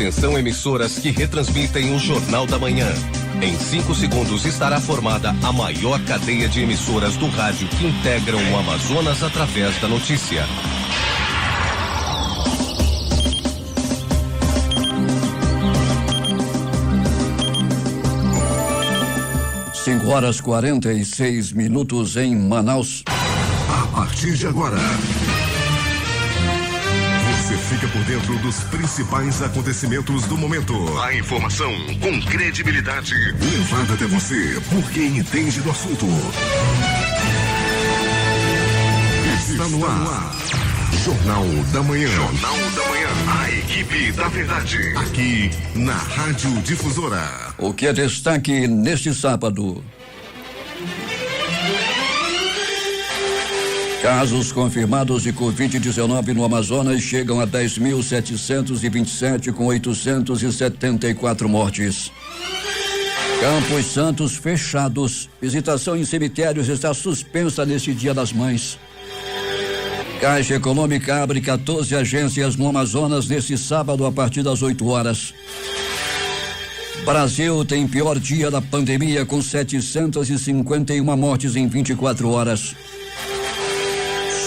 Atenção, emissoras que retransmitem o Jornal da Manhã. Em 5 segundos estará formada a maior cadeia de emissoras do rádio que integram o Amazonas através da notícia. Cinco horas 46 minutos em Manaus. A partir de agora, você fica por dentro dos principais acontecimentos do momento. A informação com credibilidade, levada até você por quem entende do assunto. Está no ar. Jornal da Manhã. Jornal da Manhã. A equipe da verdade. Aqui na Rádio Difusora. O que é destaque neste sábado? Casos confirmados de Covid-19 no Amazonas chegam a 10.727, com 874 mortes. Campos Santos fechados. Visitação em cemitérios está suspensa neste Dia das Mães. Caixa Econômica abre 14 agências no Amazonas neste sábado a partir das 8 horas. Brasil tem pior dia da pandemia com 751 mortes em 24 horas.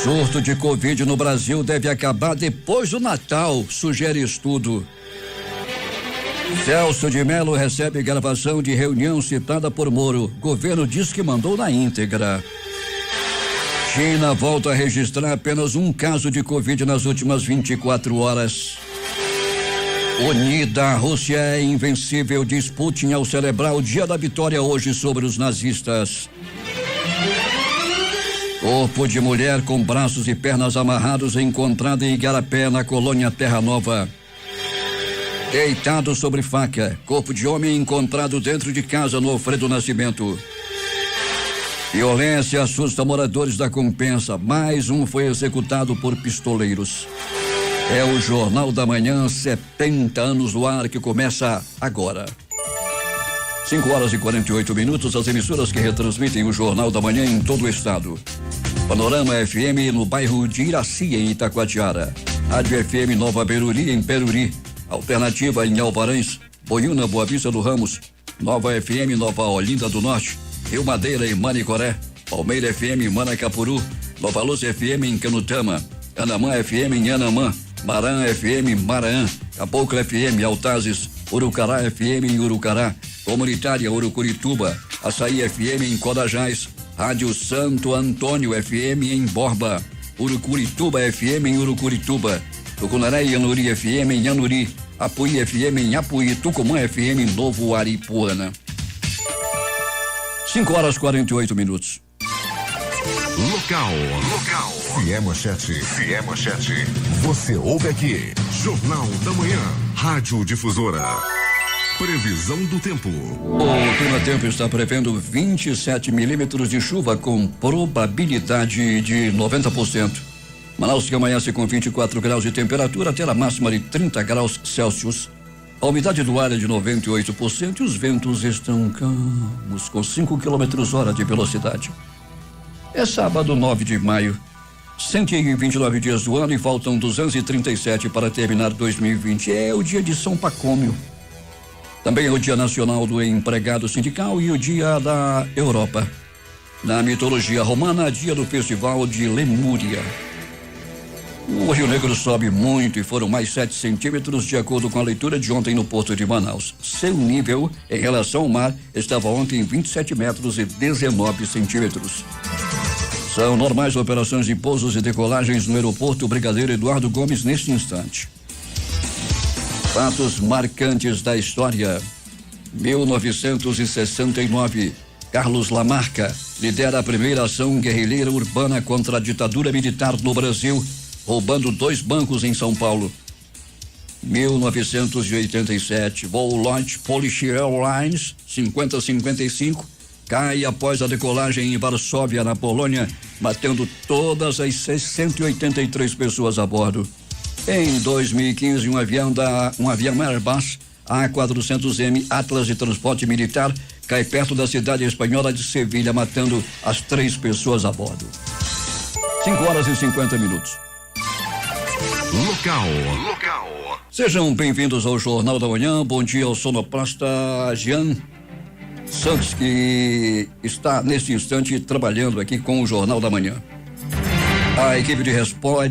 Surto de Covid no Brasil deve acabar depois do Natal, sugere estudo. Celso de Mello recebe gravação de reunião citada por Moro. Governo diz que mandou na íntegra. China volta a registrar apenas um caso de Covid nas últimas 24 horas. Unida, a Rússia é invencível, diz Putin ao celebrar o dia da vitória hoje sobre os nazistas. Corpo de mulher com braços e pernas amarrados encontrado em Igarapé, na colônia Terra Nova. Deitado sobre faca, corpo de homem encontrado dentro de casa no Alfredo Nascimento. Violência assusta moradores da Compensa. Mais um foi executado por pistoleiros. É o Jornal da Manhã, 70 anos no ar, que começa agora. 5 horas e 48 minutos, as emissoras que retransmitem o Jornal da Manhã em todo o estado. Panorama FM no bairro de Iraci, em Itacoatiara. Rádio FM Nova Beruri, em Peruri. Alternativa em Alvarães. Boiúna, Boa Vista do Ramos. Nova FM Nova Olinda do Norte. Rio Madeira, em Manicoré. Palmeira FM em Manacapuru. Nova Luz FM em Canutama. Anamã FM em Anamã. Marã FM em Maraã. Caboclo FM Altazes. Urucará FM em Urucará. Comunitária Urucurituba. Açaí FM em Codajás. Rádio Santo Antônio FM em Borba. Urucurituba FM em Urucurituba. Tucunaré e Anuri FM em Anuri. Apuí FM em Apuí. Tucumã FM em Novo Aripuana. 5 horas 48 minutos. Local. Se é manchete, você ouve aqui. Jornal da Manhã. Rádio Difusora. Previsão do tempo. O Clima Tempo está prevendo 27 milímetros de chuva com probabilidade de 90%. Manaus que amanhece com 24 graus de temperatura, terá máxima de 30 graus Celsius. A umidade do ar é de 98% e os ventos estão calmos, com 5 km/h de velocidade. É sábado, 9 de maio. 129 dias do ano e faltam 237 para terminar 2020. É o dia de São Pacômio. Também é o Dia Nacional do Empregado Sindical e o Dia da Europa. Na mitologia romana, dia do Festival de Lemúria. O Rio Negro sobe muito e foram mais 7 centímetros, de acordo com a leitura de ontem no Porto de Manaus. Seu nível, em relação ao mar, estava ontem em 27 metros e 19 centímetros. São normais operações de pousos e decolagens no aeroporto Brigadeiro Eduardo Gomes neste instante. Fatos marcantes da história. 1969, Carlos Lamarca lidera a primeira ação guerrilheira urbana contra a ditadura militar no Brasil, roubando 2 bancos em São Paulo. 1987, voo Lloyd Polish Airlines 5055 cai após a decolagem em Varsóvia, na Polônia, matando todas as 183 pessoas a bordo. Em 2015, um avião Airbus A400M Atlas de transporte militar cai perto da cidade espanhola de Sevilha, matando as 3 pessoas a bordo. 5 horas e 50 minutos. Local. Sejam bem-vindos ao Jornal da Manhã. Bom dia ao sonoplasta Jean Santos, que está neste instante trabalhando aqui com o Jornal da Manhã. A equipe de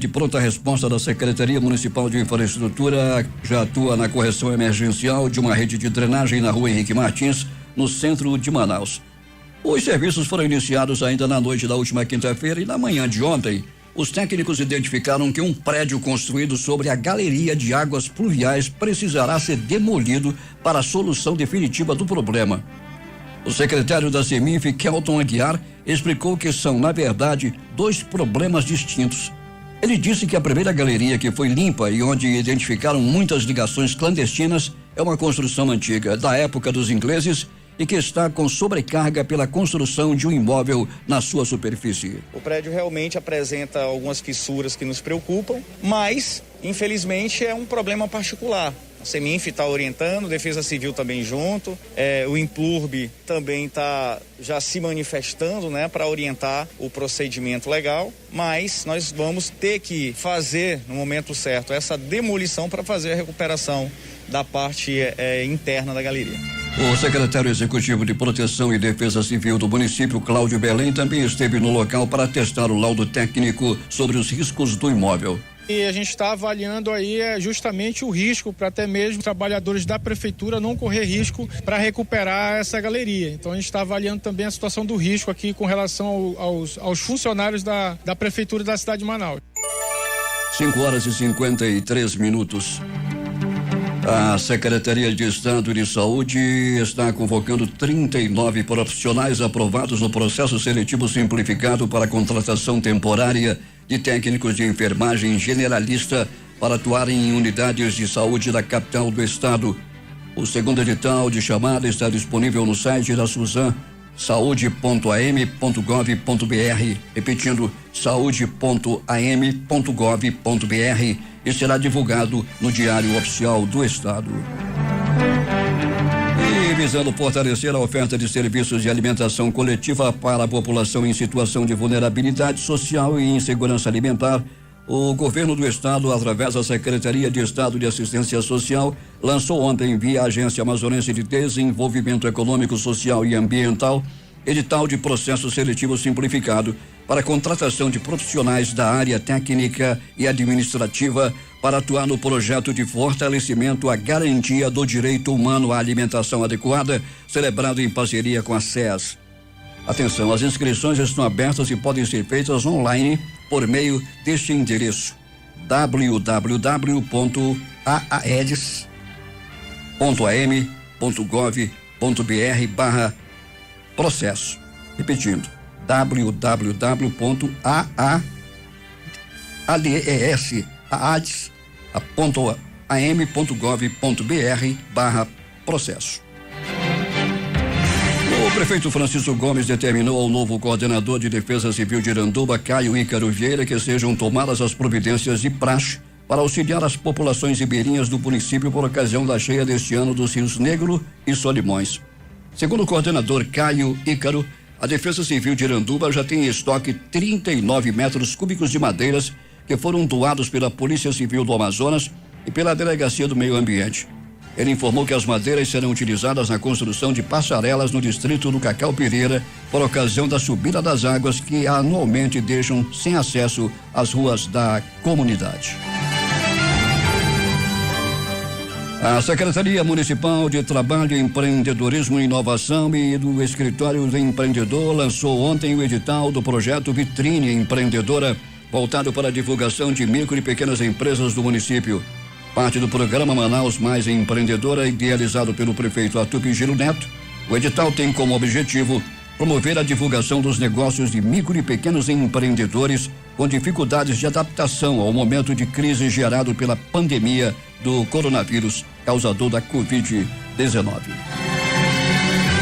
pronta resposta da Secretaria Municipal de Infraestrutura já atua na correção emergencial de uma rede de drenagem na rua Henrique Martins, no centro de Manaus. Os serviços foram iniciados ainda na noite da última quinta-feira e na manhã de ontem, os técnicos identificaram que um prédio construído sobre a galeria de águas pluviais precisará ser demolido para a solução definitiva do problema. O secretário da CEMINF, Kelton Aguiar, explicou que são, na verdade, dois problemas distintos. Ele disse que a primeira galeria, que foi limpa e onde identificaram muitas ligações clandestinas, é uma construção antiga, da época dos ingleses, e que está com sobrecarga pela construção de um imóvel na sua superfície. O prédio realmente apresenta algumas fissuras que nos preocupam, mas, infelizmente, é um problema particular. A CEMINF está orientando, Defesa Civil também junto, o Implurb também está já se manifestando, né, para orientar o procedimento legal, mas nós vamos ter que fazer, no momento certo, essa demolição para fazer a recuperação da parte interna da galeria. O secretário executivo de Proteção e Defesa Civil do município, Cláudio Belém, também esteve no local para testar o laudo técnico sobre os riscos do imóvel. E a gente está avaliando aí justamente o risco para até mesmo trabalhadores da prefeitura não correr risco para recuperar essa galeria. Então a gente está avaliando também a situação do risco aqui com relação aos funcionários da prefeitura da cidade de Manaus. 5:53. A Secretaria de Estado de Saúde está convocando 39 profissionais aprovados no processo seletivo simplificado para a contratação temporária de técnicos de enfermagem generalista para atuar em unidades de saúde da capital do estado. O segundo edital de chamada está disponível no site da Suzan, saude.am.gov.br, repetindo, saude.am.gov.br, e será divulgado no Diário Oficial do Estado. E visando fortalecer a oferta de serviços de alimentação coletiva para a população em situação de vulnerabilidade social e insegurança alimentar, o governo do estado, através da Secretaria de Estado de Assistência Social, lançou ontem, via Agência Amazonense de Desenvolvimento Econômico, Social e Ambiental, edital de processo seletivo simplificado para a contratação de profissionais da área técnica e administrativa para atuar no projeto de fortalecimento à garantia do direito humano à alimentação adequada, celebrado em parceria com a SES. Atenção, as inscrições estão abertas e podem ser feitas online por meio deste endereço: www.aeds.am.gov.br/processo. Repetindo, www.aeds.am.gov.br/processo. O prefeito Francisco Gomes determinou ao novo coordenador de Defesa Civil de Iranduba, Caio Ícaro Vieira, que sejam tomadas as providências de praxe para auxiliar as populações ribeirinhas do município por ocasião da cheia deste ano dos rios Negro e Solimões. Segundo o coordenador Caio Ícaro, a Defesa Civil de Iranduba já tem em estoque 39 metros cúbicos de madeiras que foram doados pela Polícia Civil do Amazonas e pela Delegacia do Meio Ambiente. Ele informou que as madeiras serão utilizadas na construção de passarelas no distrito do Cacau Pereira por ocasião da subida das águas que anualmente deixam sem acesso às ruas da comunidade. A Secretaria Municipal de Trabalho, Empreendedorismo e Inovação e do Escritório do Empreendedor lançou ontem o edital do projeto Vitrine Empreendedora, voltado para a divulgação de micro e pequenas empresas do município. Parte do programa Manaus Mais Empreendedora, idealizado pelo prefeito Arthur Pigiro Neto, o edital tem como objetivo promover a divulgação dos negócios de micro e pequenos empreendedores com dificuldades de adaptação ao momento de crise gerado pela pandemia do coronavírus, causador da Covid-19.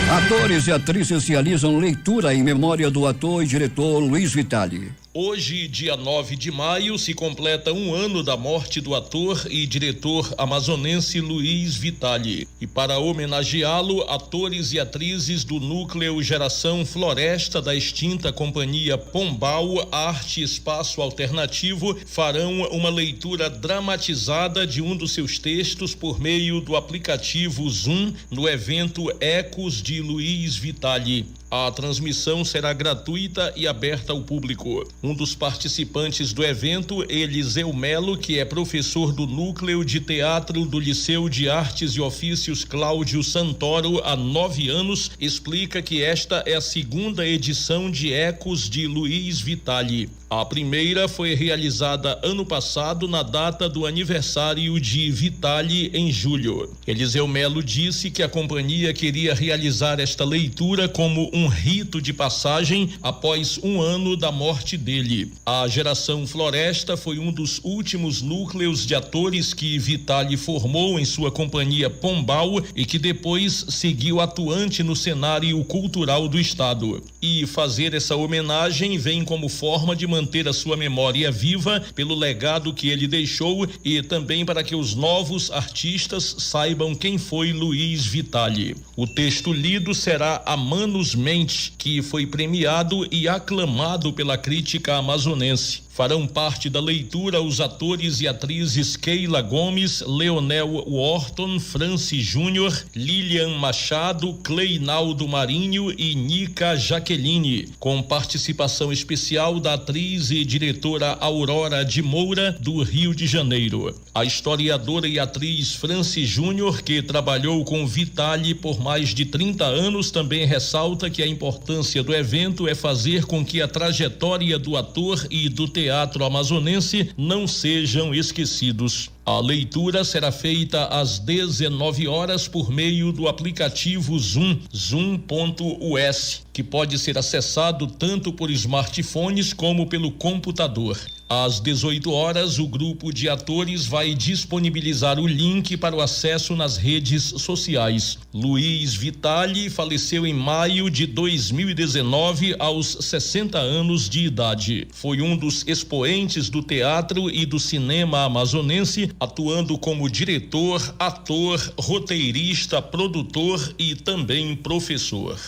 Atores e atrizes realizam leitura em memória do ator e diretor Luiz Vitali. Hoje, dia 9 de maio, se completa um ano da morte do ator e diretor amazonense Luiz Vitali. E para homenageá-lo, atores e atrizes do núcleo Geração Floresta da extinta companhia Pombal Arte Espaço Alternativo farão uma leitura dramatizada de um dos seus textos por meio do aplicativo Zoom no evento Ecos de Luiz Vitali. A transmissão será gratuita e aberta ao público. Um dos participantes do evento, Eliseu Melo, que é professor do Núcleo de Teatro do Liceu de Artes e Ofícios Cláudio Santoro há 9 anos, explica que esta é a segunda edição de Ecos de Luiz Vitali. A primeira foi realizada ano passado na data do aniversário de Vitali em julho. Eliseu Melo disse que a companhia queria realizar esta leitura como um rito de passagem após um ano da morte dele. A Geração Floresta foi um dos últimos núcleos de atores que Vitali formou em sua companhia Pombal e que depois seguiu atuante no cenário cultural do estado. E fazer essa homenagem vem como forma de manter a sua memória viva pelo legado que ele deixou e também para que os novos artistas saibam quem foi Luiz Vitali. O texto lido será A Manos Mente, que foi premiado e aclamado pela crítica amazonense. Farão parte da leitura os atores e atrizes Keila Gomes, Leonel Wharton, Franci Júnior, Lilian Machado, Cleinaldo Marinho e Nica Jaqueline, com participação especial da atriz e diretora Aurora de Moura, do Rio de Janeiro. A historiadora e atriz Franci Júnior, que trabalhou com Vitali por mais de 30 anos, também ressalta que a importância do evento é fazer com que a trajetória do ator e do teatro amazonense não sejam esquecidos. A leitura será feita às 19 horas por meio do aplicativo Zoom, zoom.us, que pode ser acessado tanto por smartphones como pelo computador. Às 18 horas, o grupo de atores vai disponibilizar o link para o acesso nas redes sociais. Luiz Vitali faleceu em maio de 2019, aos 60 anos de idade. Foi um dos expoentes do teatro e do cinema amazonense, atuando como diretor, ator, roteirista, produtor e também professor.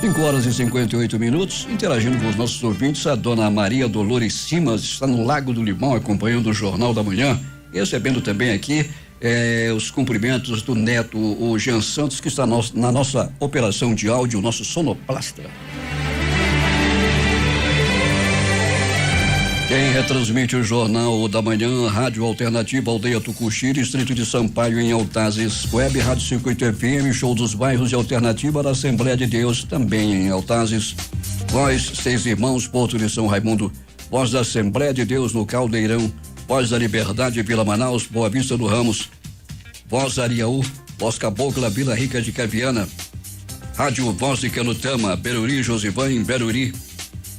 5h58, interagindo com os nossos ouvintes, a dona Maria Dolores Simas está no Lago do Limão acompanhando o Jornal da Manhã, recebendo também aqui os cumprimentos do neto, o Jean Santos, que está na nossa operação de áudio, o nosso sonoplasta. Quem retransmite o Jornal da Manhã, Rádio Alternativa Aldeia Tucuxi, Distrito de Sampaio em Altazes, Web Rádio Circuito FM, Show dos Bairros de Alternativa da Assembleia de Deus, também em Altazes, Voz Seis Irmãos, Porto de São Raimundo, Voz da Assembleia de Deus no Caldeirão, Voz da Liberdade, Vila Manaus, Boa Vista do Ramos, Voz Ariaú, Voz Cabocla, Vila Rica de Caviana, Rádio Voz de Canutama, Beruri, Josivã em Beruri,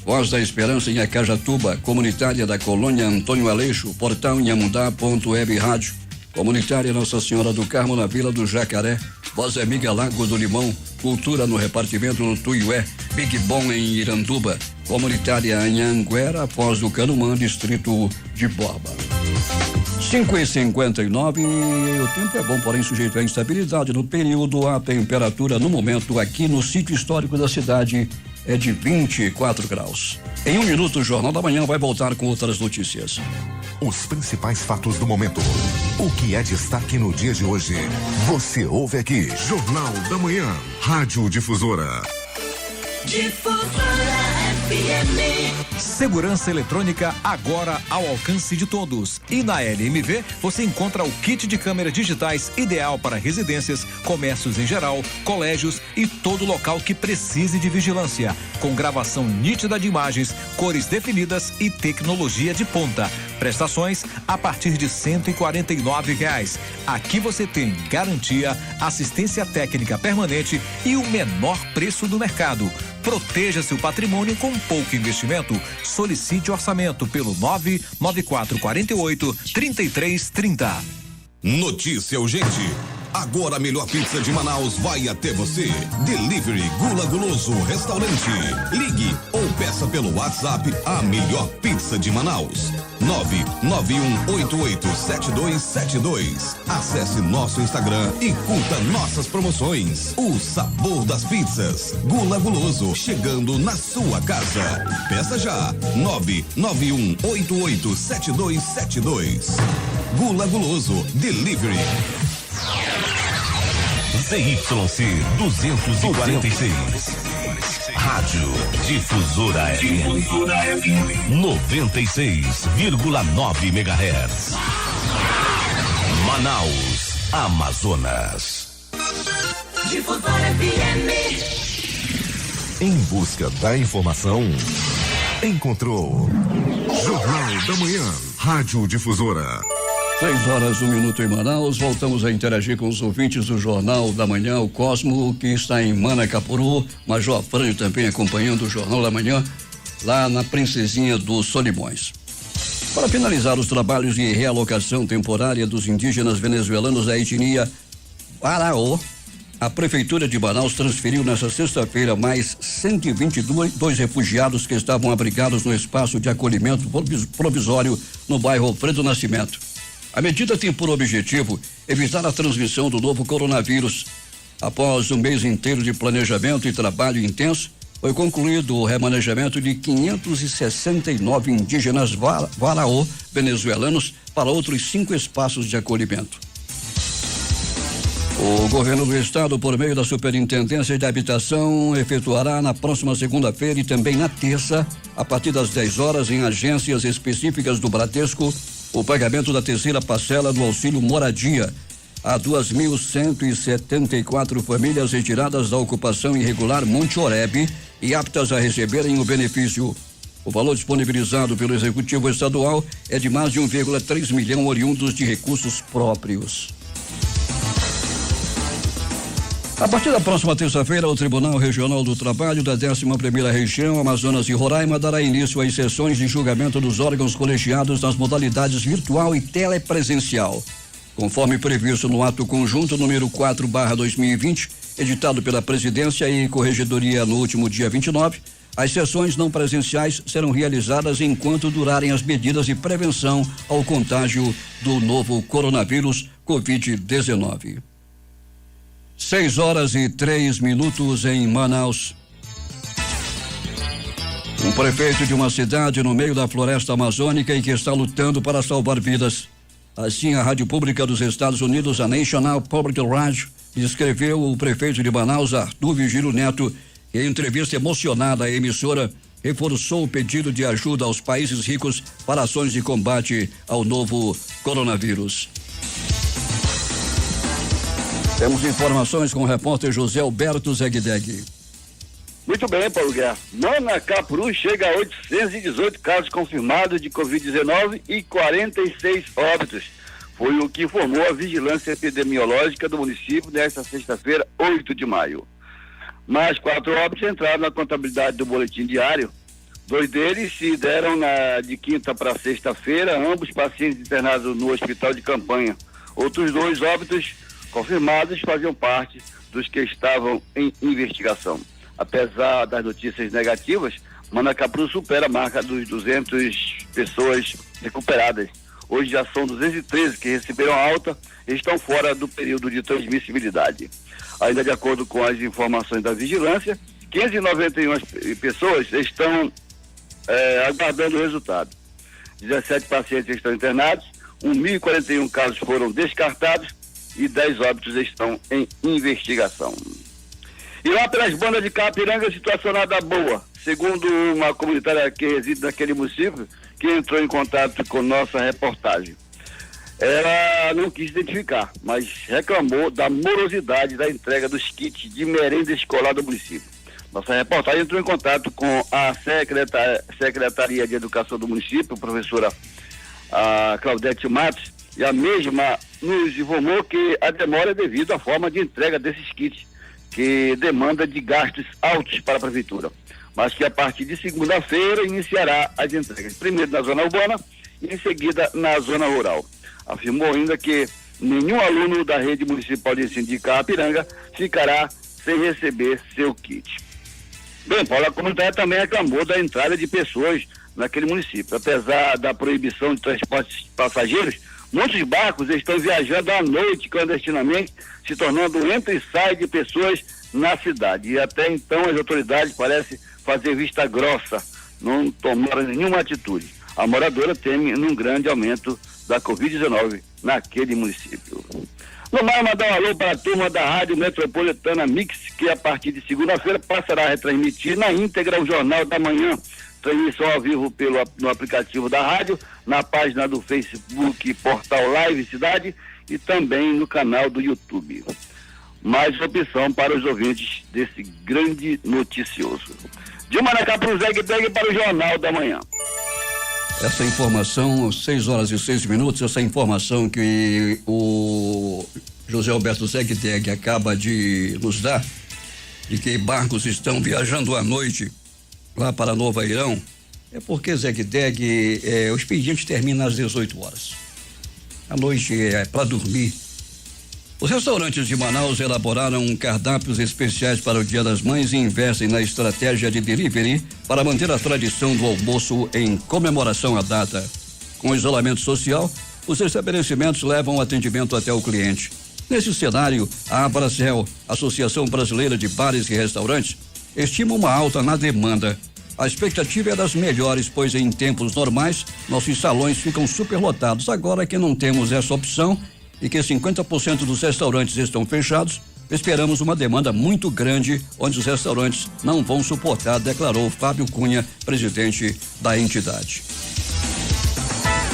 Voz da Esperança em Acajatuba, Comunitária da Colônia Antônio Aleixo, Portal Inhamundá.web Rádio, Comunitária Nossa Senhora do Carmo na Vila do Jacaré, Voz Amiga Lago do Limão, Cultura no Repartimento do Tuiué, Big Bom em Iranduba, Comunitária em Anguera, Foz do Canumã, Distrito de Borba. 5h59, o tempo é bom, porém sujeito à instabilidade no período. A temperatura no momento aqui no sítio histórico da cidade é de 24 graus. Em um minuto, o Jornal da Manhã vai voltar com outras notícias. Os principais fatos do momento. O que é destaque no dia de hoje? Você ouve aqui. Jornal da Manhã. Rádio Difusora. Difusora FM. Segurança eletrônica agora ao alcance de todos. E na LMV você encontra o kit de câmeras digitais ideal para residências, comércios em geral, colégios e todo local que precise de vigilância, com gravação nítida de imagens, cores definidas e tecnologia de ponta. Prestações a partir de R$149. Aqui você tem garantia, assistência técnica permanente e o menor preço do mercado. Proteja seu patrimônio com pouco investimento. Solicite orçamento pelo 99448-3330. Notícia urgente. Agora a melhor pizza de Manaus vai até você. Delivery Gula Guloso Restaurante. Ligue ou peça pelo WhatsApp a melhor pizza de Manaus. 991887272. Acesse nosso Instagram e curta nossas promoções. O sabor das pizzas. Gula Guloso, chegando na sua casa. Peça já. 991887272. Gula Guloso Delivery. ZYC 246. Rádio Difusora FM 96,9 MHz. Manaus, Amazonas. Difusora FM. Em busca da informação, encontrou Jornal da Manhã, Rádio Difusora. 6h01 em Manaus, voltamos a interagir com os ouvintes do Jornal da Manhã, o Cosmo, que está em Manacapuru, Major Afrânio também acompanhando o Jornal da Manhã, lá na Princesinha dos Solimões. Para finalizar os trabalhos de realocação temporária dos indígenas venezuelanos da etnia Waraó, a Prefeitura de Manaus transferiu nesta sexta-feira mais 122 refugiados que estavam abrigados no espaço de acolhimento provisório no bairro Alfredo Nascimento. A medida tem por objetivo evitar a transmissão do novo coronavírus. Após um mês inteiro de planejamento e trabalho intenso, foi concluído o remanejamento de 569 indígenas Waraó venezuelanos para outros 5 espaços de acolhimento. O governo do estado, por meio da Superintendência de Habitação, efetuará na próxima segunda-feira e também na terça, a partir das 10 horas, em agências específicas do Bradesco, o pagamento da terceira parcela do auxílio moradia a 2.174 famílias retiradas da ocupação irregular Monte Oreb e aptas a receberem o benefício. O valor disponibilizado pelo Executivo Estadual é de mais de 1,3 milhão oriundos de recursos próprios. A partir da próxima terça-feira, o Tribunal Regional do Trabalho da 11ª Região, Amazonas e Roraima dará início às sessões de julgamento dos órgãos colegiados nas modalidades virtual e telepresencial. Conforme previsto no ato conjunto número 4/2020, editado pela Presidência e Corregedoria no último dia 29, as sessões não presenciais serão realizadas enquanto durarem as medidas de prevenção ao contágio do novo coronavírus Covid-19. 6h03 em Manaus. Um prefeito de uma cidade no meio da floresta amazônica e que está lutando para salvar vidas. Assim, a Rádio Pública dos Estados Unidos, a National Public Radio, descreveu o prefeito de Manaus, Arthur Vigílio Neto, que em entrevista emocionada à emissora reforçou o pedido de ajuda aos países ricos para ações de combate ao novo coronavírus. Temos informações com o repórter José Alberto Zegdeg. Muito bem, Paulo Guerra. Manacapuru chega a 818 casos confirmados de Covid-19 e 46 óbitos. Foi o que informou a Vigilância Epidemiológica do município nesta sexta-feira, 8 de maio. Mais 4 óbitos entraram na contabilidade do boletim diário. 2 deles se deram de quinta para sexta-feira, ambos pacientes internados no hospital de campanha. Outros 2 óbitos confirmados faziam parte dos que estavam em investigação. Apesar das notícias negativas, Manacapuru supera a marca dos 200 pessoas recuperadas. Hoje já são 213 que receberam alta e estão fora do período de transmissibilidade. Ainda de acordo com as informações da vigilância, 591 pessoas estão aguardando o resultado. 17 pacientes estão internados, 1.041 casos foram descartados e 10 óbitos estão em investigação. E lá pelas bandas de Capiranga, a situação nada boa. Segundo uma comunitária que reside naquele município, que entrou em contato com nossa reportagem. Ela não quis identificar, mas reclamou da morosidade da entrega dos kits de merenda escolar do município. Nossa reportagem entrou em contato com a Secretaria de Educação do município, professora Claudete Matos, e a mesma nos informou que a demora é devido à forma de entrega desses kits, que demanda de gastos altos para a prefeitura, mas que a partir de segunda-feira iniciará as entregas, primeiro na zona urbana e em seguida na zona rural. Afirmou ainda que nenhum aluno da rede municipal de ensino de Carrapiranga ficará sem receber seu kit. Bem, Paulo, a comunidade também reclamou da entrada de pessoas naquele município. Apesar da proibição de transportes passageiros, muitos barcos estão viajando à noite clandestinamente, se tornando entra e sai de pessoas na cidade. E até então as autoridades parecem fazer vista grossa, não tomaram nenhuma atitude. A moradora teme um grande aumento da Covid-19 naquele município. No mais, mandar um alô para a turma da Rádio Metropolitana Mix, que a partir de segunda-feira passará a retransmitir na íntegra o Jornal da Manhã. Transmissão ao vivo no aplicativo da rádio, na página do Facebook Portal Live Cidade e também no canal do YouTube. Mais opção para os ouvintes desse grande noticioso. De Maracá para o Zeg Beg para o Jornal da Manhã. Essa informação, 6h06, essa informação que o José Alberto Zegdeg acaba de nos dar, de que barcos estão viajando à noite lá para Nova Irão, é porque Zegdeg, o expediente termina às 18 horas. À noite é para dormir. Os restaurantes de Manaus elaboraram cardápios especiais para o Dia das Mães e investem na estratégia de delivery para manter a tradição do almoço em comemoração à data. Com o isolamento social, os estabelecimentos levam o atendimento até o cliente. Nesse cenário, a Abracel, Associação Brasileira de Bares e Restaurantes, estima uma alta na demanda. A expectativa é das melhores, pois em tempos normais, nossos salões ficam superlotados. Agora que não temos essa opção e que 50% dos restaurantes estão fechados, esperamos uma demanda muito grande, onde os restaurantes não vão suportar, declarou Fábio Cunha, presidente da entidade.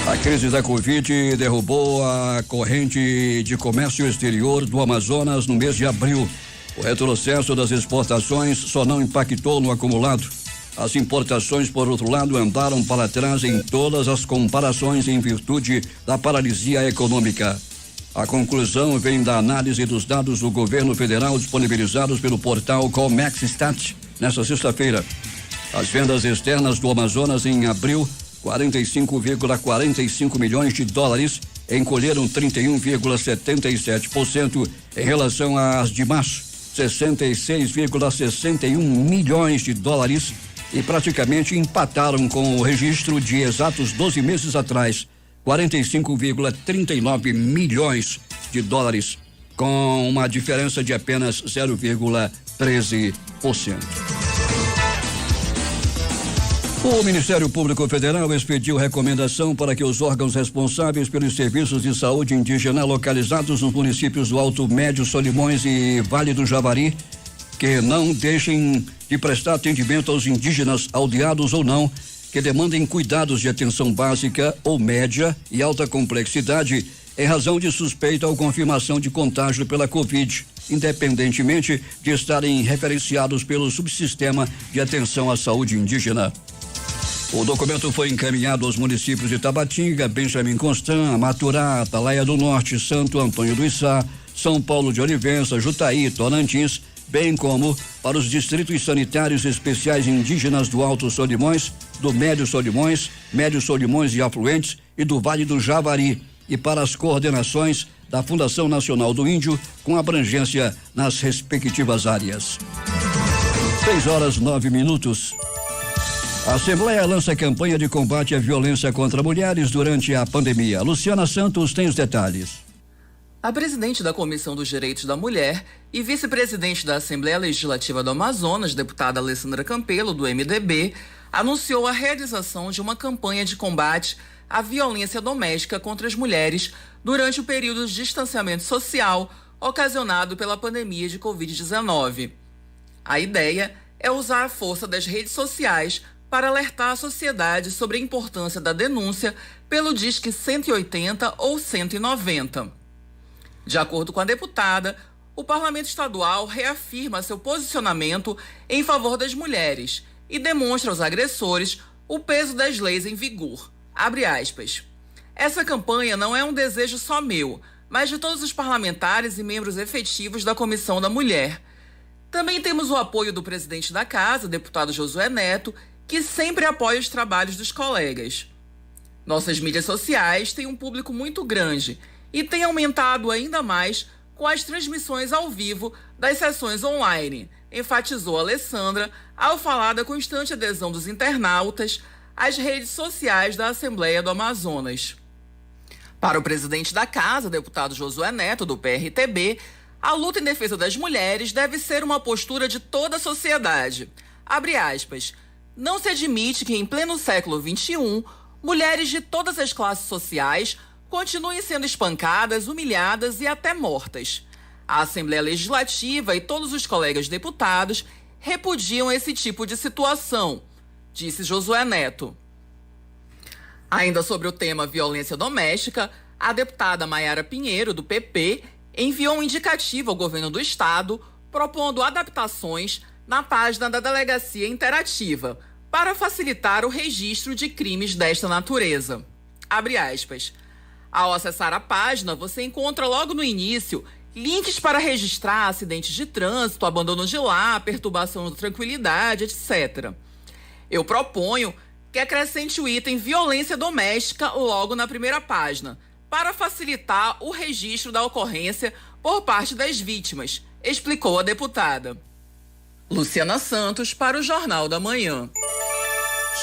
A crise da Covid derrubou a corrente de comércio exterior do Amazonas no mês de abril. O retrocesso das exportações só não impactou no acumulado. As importações, por outro lado, andaram para trás em todas as comparações em virtude da paralisia econômica. A conclusão vem da análise dos dados do governo federal disponibilizados pelo portal Comexstat nesta sexta-feira. As vendas externas do Amazonas em abril, 45,45 milhões de dólares, encolheram 31,77% em relação às de março, 66,61 milhões de dólares, e praticamente empataram com o registro de exatos 12 meses atrás, 45,39 milhões de dólares, com uma diferença de apenas 0,13%. O Ministério Público Federal expediu recomendação para que os órgãos responsáveis pelos serviços de saúde indígena localizados nos municípios do Alto Médio, Solimões e Vale do Javari, que não deixem de prestar atendimento aos indígenas, aldeados ou não, que demandem cuidados de atenção básica ou média e alta complexidade em razão de suspeita ou confirmação de contágio pela Covid, independentemente de estarem referenciados pelo subsistema de atenção à saúde indígena. O documento foi encaminhado aos municípios de Tabatinga, Benjamin Constant, Maturá, Atalaia do Norte, Santo Antônio do Içá, São Paulo de Olivença, Jutaí, Tocantins, bem como para os distritos sanitários especiais indígenas do Alto Solimões, do Médio Solimões e afluentes e do Vale do Javari, e para as coordenações da Fundação Nacional do Índio, com abrangência nas respectivas áreas. 6h09. A Assembleia lança campanha de combate à violência contra mulheres durante a pandemia. Luciana Santos tem os detalhes. A presidente da Comissão dos Direitos da Mulher e vice-presidente da Assembleia Legislativa do Amazonas, deputada Alessandra Campelo, do MDB, anunciou a realização de uma campanha de combate à violência doméstica contra as mulheres durante o período de distanciamento social ocasionado pela pandemia de Covid-19. A ideia é usar a força das redes sociais para alertar a sociedade sobre a importância da denúncia pelo Disque 180 ou 190. De acordo com a deputada, o Parlamento Estadual reafirma seu posicionamento em favor das mulheres e demonstra aos agressores o peso das leis em vigor. Abre aspas. Essa campanha não é um desejo só meu, mas de todos os parlamentares e membros efetivos da Comissão da Mulher. Também temos o apoio do presidente da Casa, deputado Josué Neto, que sempre apoia os trabalhos dos colegas. Nossas mídias sociais têm um público muito grande e tem aumentado ainda mais com as transmissões ao vivo das sessões online, enfatizou Alessandra ao falar da constante adesão dos internautas às redes sociais da Assembleia do Amazonas. Para o presidente da Casa, deputado Josué Neto, do PRTB, a luta em defesa das mulheres deve ser uma postura de toda a sociedade. Abre aspas. Não se admite que, em pleno século XXI, mulheres de todas as classes sociais continuem sendo espancadas, humilhadas e até mortas. A Assembleia Legislativa e todos os colegas deputados repudiam esse tipo de situação, disse Josué Neto. Ainda sobre o tema violência doméstica, a deputada Maiara Pinheiro, do PP, enviou um indicativo ao governo do estado propondo adaptações na página da Delegacia Interativa para facilitar o registro de crimes desta natureza. Abre aspas. Ao acessar a página, você encontra logo no início links para registrar acidentes de trânsito, abandono de lar, perturbação da tranquilidade, etc. Eu proponho que acrescente o item violência doméstica logo na primeira página, para facilitar o registro da ocorrência por parte das vítimas, explicou a deputada. Luciana Santos para o Jornal da Manhã.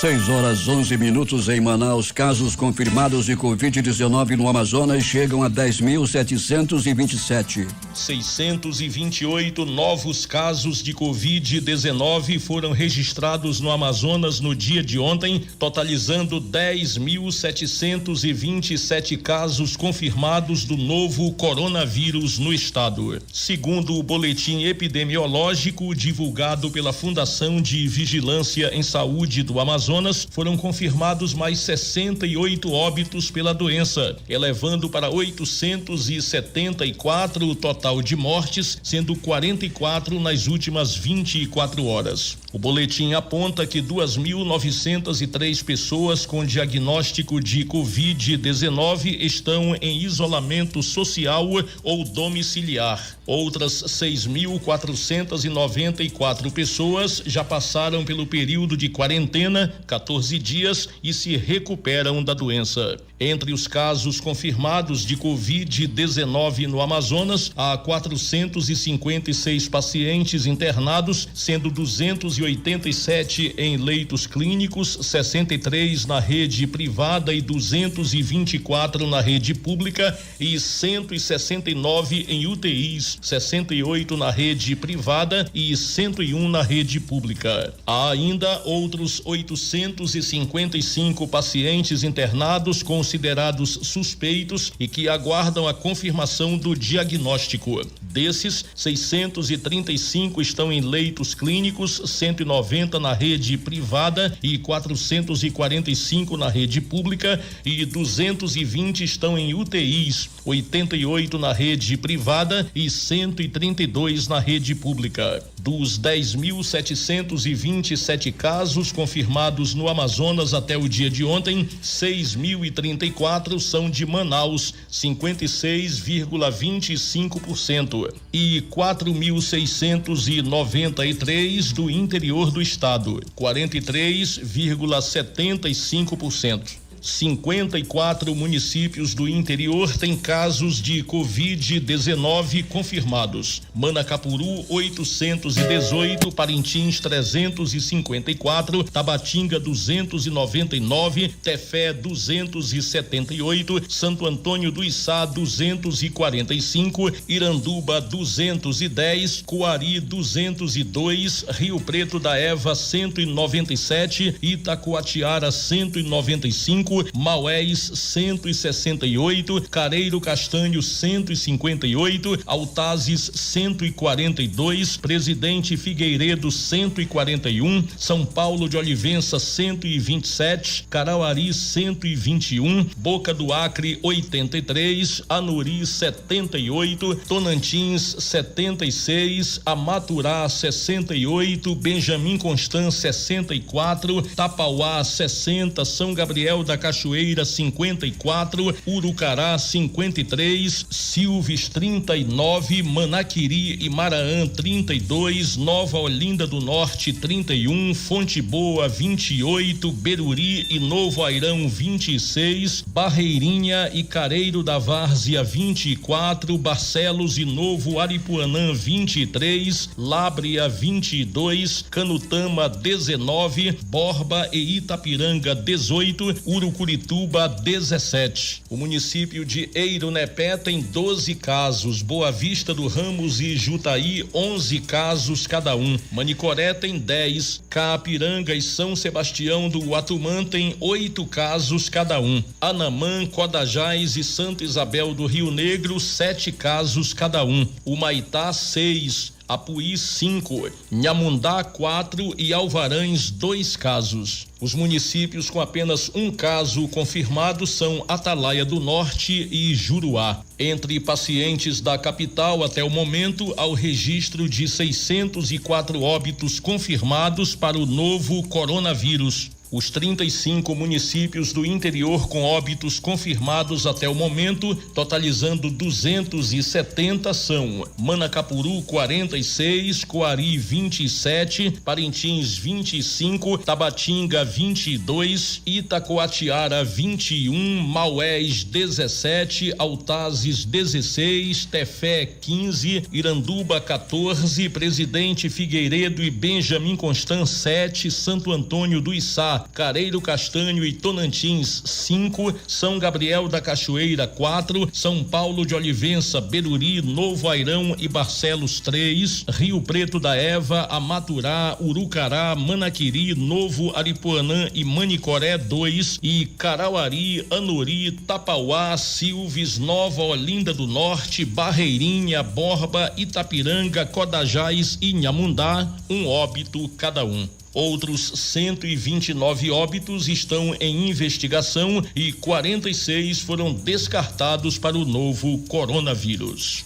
6h11 em Manaus. Casos confirmados de Covid-19 no Amazonas chegam a 10.727. 628 novos casos de Covid-19 foram registrados no Amazonas no dia de ontem, totalizando 10.727 casos confirmados do novo coronavírus no estado. Segundo o boletim epidemiológico divulgado pela Fundação de Vigilância em Saúde do Amazonas, foram confirmados mais 68 óbitos pela doença, elevando para 874 o total de mortes, sendo 44 nas últimas 24 horas. O boletim aponta que 2.903 pessoas com diagnóstico de Covid-19 estão em isolamento social ou domiciliar. Outras 6.494 pessoas já passaram pelo período de quarentena, 14 dias, e se recuperam da doença. Entre os casos confirmados de Covid-19 no Amazonas, há 456 pacientes internados, sendo 287 em leitos clínicos, 63 na rede privada e 224 na rede pública e 169 em UTIs, 68 na rede privada e 101 na rede pública. Há ainda outros 855 pacientes internados considerados suspeitos e que aguardam a confirmação do diagnóstico. Desses, 635 estão em leitos clínicos, 190 na rede privada e 445 na rede pública e 220 estão em UTIs, 88 na rede privada e 132 na rede pública. Dos 10.727 casos confirmados no Amazonas até o dia de ontem, 6.034 são de Manaus, 56,25%, e 4.693 do interior do estado, 43,75%. 54 municípios do interior têm casos de Covid-19 confirmados. Manacapuru, 818, Parintins, 354, Tabatinga, 299, Tefé, 278, Santo Antônio do Içá, 245, Iranduba, 210, Coari, 202, Rio Preto da Eva, 197, Itacoatiara, 195, Maués 168, Careiro Castanho 158, Altazes 142, Presidente Figueiredo 141, São Paulo de Olivença 127, Carauari 121, Boca do Acre 83, Anuri 78, Tonantins 76, Amaturá 68, Benjamin Constant 64, Tapauá 60, São Gabriel da Cachoeira 54, Urucará 53, Silves 39, Manaquiri e Maraã 32, Nova Olinda do Norte 31, Fonte Boa 28, Beruri e Novo Airão 26, Barreirinha e Careiro da Várzea 24, Barcelos e Novo Aripuanã 23, Lábrea 22, Canutama 19, Borba e Itapiranga 18, Urucurituba 17. O município de Eirunepé tem 12 casos, Boa Vista do Ramos e Jutaí 11 casos cada um, Manicoré tem 10, Caapiranga e São Sebastião do Guatumã tem 8 casos cada um, Anamã, Codajás e Santa Isabel do Rio Negro 7 casos cada um, Humaitá 6, Apuí 5, Nhamundá 4 e Alvarães 2 casos. Os municípios com apenas um caso confirmado são Atalaia do Norte e Juruá. Entre pacientes da capital até o momento, há o registro de 604 óbitos confirmados para o novo coronavírus. Os 35 municípios do interior com óbitos confirmados até o momento, totalizando 270, são Manacapuru 46, Coari 27, Parintins 25, Tabatinga 22, Itacoatiara 21, Maués 17, Altazes 16, Tefé 15, Iranduba 14, Presidente Figueiredo e Benjamin Constant 7, Santo Antônio do Içá, Careiro Castanho e Tonantins 5, São Gabriel da Cachoeira 4, São Paulo de Olivença, Beruri, Novo Airão e Barcelos 3, Rio Preto da Eva, Amaturá, Urucará, Manaquiri, Novo Aripuanã e Manicoré 2 e Carauari, Anuri, Tapauá, Silves, Nova Olinda do Norte, Barreirinha, Borba, Itapiranga, Codajás e Nhamundá, um óbito cada um. Outros 129 óbitos estão em investigação e 46 foram descartados para o novo coronavírus.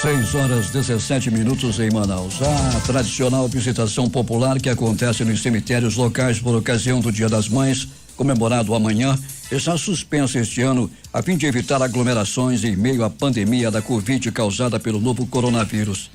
6:17 em Manaus. A tradicional visitação popular que acontece nos cemitérios locais por ocasião do Dia das Mães, comemorado amanhã, está suspensa este ano a fim de evitar aglomerações em meio à pandemia da Covid causada pelo novo coronavírus.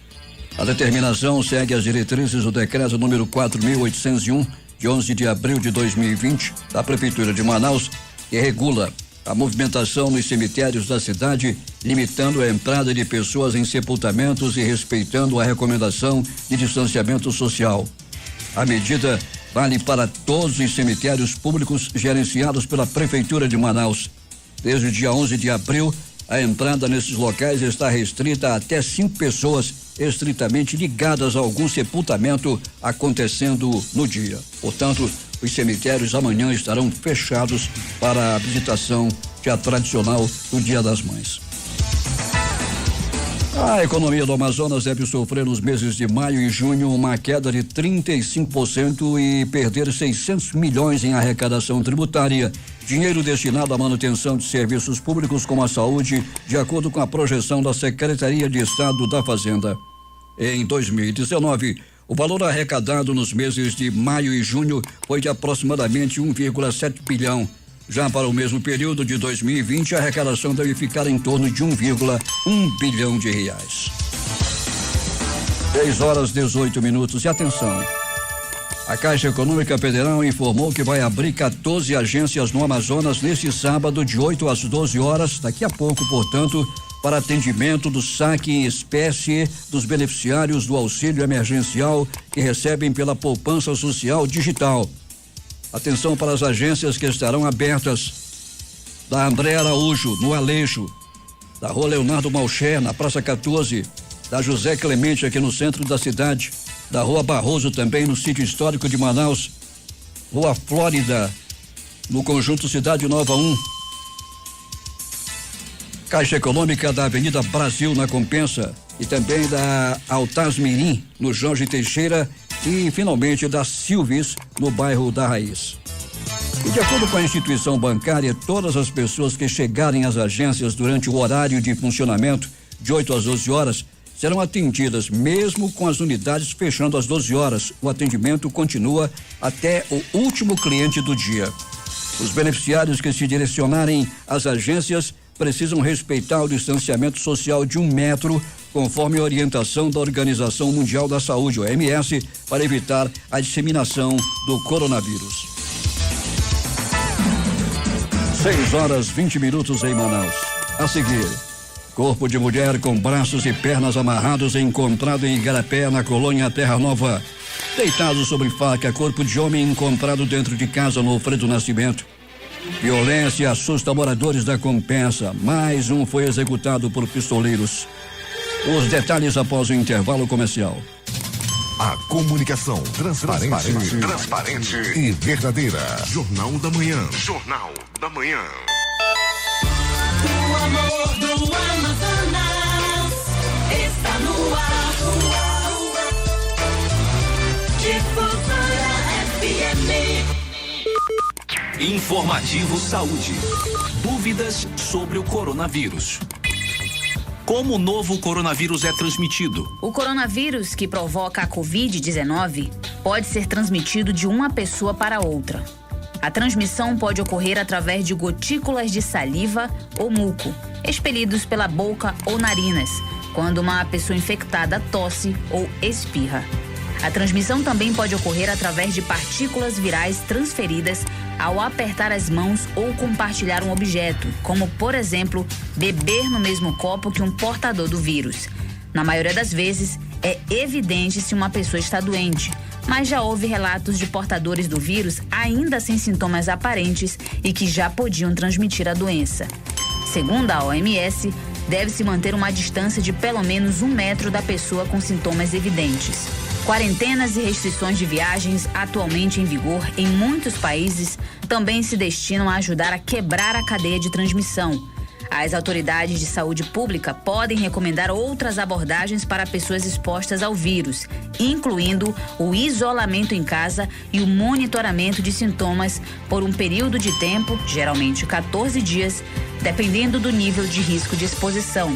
A determinação segue as diretrizes do decreto número 4.801, de 11 de abril de 2020, da Prefeitura de Manaus, que regula a movimentação nos cemitérios da cidade, limitando a entrada de pessoas em sepultamentos e respeitando a recomendação de distanciamento social. A medida vale para todos os cemitérios públicos gerenciados pela Prefeitura de Manaus. Desde o dia 11 de abril, a entrada nesses locais está restrita a até 5 pessoas estritamente ligadas a algum sepultamento acontecendo no dia. Portanto, os cemitérios amanhã estarão fechados para a visitação já tradicional do Dia das Mães. A economia do Amazonas deve sofrer nos meses de maio e junho uma queda de 35% e perder 600 milhões em arrecadação tributária, dinheiro destinado à manutenção de serviços públicos como a saúde, de acordo com a projeção da Secretaria de Estado da Fazenda. Em 2019, o valor arrecadado nos meses de maio e junho foi de aproximadamente 1,7 bilhão. Já para o mesmo período de 2020, a arrecadação deve ficar em torno de 1,1 bilhão de reais. 6:18 e atenção. A Caixa Econômica Federal informou que vai abrir 14 agências no Amazonas neste sábado de 8 às 12 horas, daqui a pouco, portanto, para atendimento do saque em espécie dos beneficiários do auxílio emergencial que recebem pela poupança social digital. Atenção para as agências que estarão abertas: da André Araújo, no Aleixo, da Rua Leonardo Malcher, na Praça 14, da José Clemente, aqui no centro da cidade, da Rua Barroso, também no sítio histórico de Manaus, Rua Flórida, no Conjunto Cidade Nova 1, Caixa Econômica da Avenida Brasil, na Compensa, e também da Altaz Mirim, no Jorge Teixeira, e finalmente da Silves, no bairro da Raiz. E de acordo com a instituição bancária, todas as pessoas que chegarem às agências durante o horário de funcionamento, de 8 às 12 horas, serão atendidas, mesmo com as unidades fechando às 12 horas. O atendimento continua até o último cliente do dia. Os beneficiários que se direcionarem às agências precisam respeitar o distanciamento social de 1 metro, conforme a orientação da Organização Mundial da Saúde, OMS, para evitar a disseminação do coronavírus. 6h20 em Manaus. A seguir, corpo de mulher com braços e pernas amarrados encontrado em Igarapé, na colônia Terra Nova. Deitado sobre faca, corpo de homem encontrado dentro de casa no Alfredo Nascimento. Violência assusta moradores da Compensa. Mais um foi executado por pistoleiros. Os detalhes após o intervalo comercial. A comunicação transparente e verdadeira. Jornal da Manhã. Jornal da Manhã. O amor do Amazonas está no ar. Difusora FM. Informativo Saúde. Dúvidas sobre o coronavírus. Como o novo coronavírus é transmitido? O coronavírus que provoca a Covid-19 pode ser transmitido de uma pessoa para outra. A transmissão pode ocorrer através de gotículas de saliva ou muco, expelidos pela boca ou narinas, quando uma pessoa infectada tosse ou espirra. A transmissão também pode ocorrer através de partículas virais transferidas ao apertar as mãos ou compartilhar um objeto, como, por exemplo, beber no mesmo copo que um portador do vírus. Na maioria das vezes, é evidente se uma pessoa está doente, mas já houve relatos de portadores do vírus ainda sem sintomas aparentes e que já podiam transmitir a doença. Segundo a OMS, deve-se manter uma distância de pelo menos 1 metro da pessoa com sintomas evidentes. Quarentenas e restrições de viagens atualmente em vigor em muitos países também se destinam a ajudar a quebrar a cadeia de transmissão. As autoridades de saúde pública podem recomendar outras abordagens para pessoas expostas ao vírus, incluindo o isolamento em casa e o monitoramento de sintomas por um período de tempo, geralmente 14 dias, dependendo do nível de risco de exposição.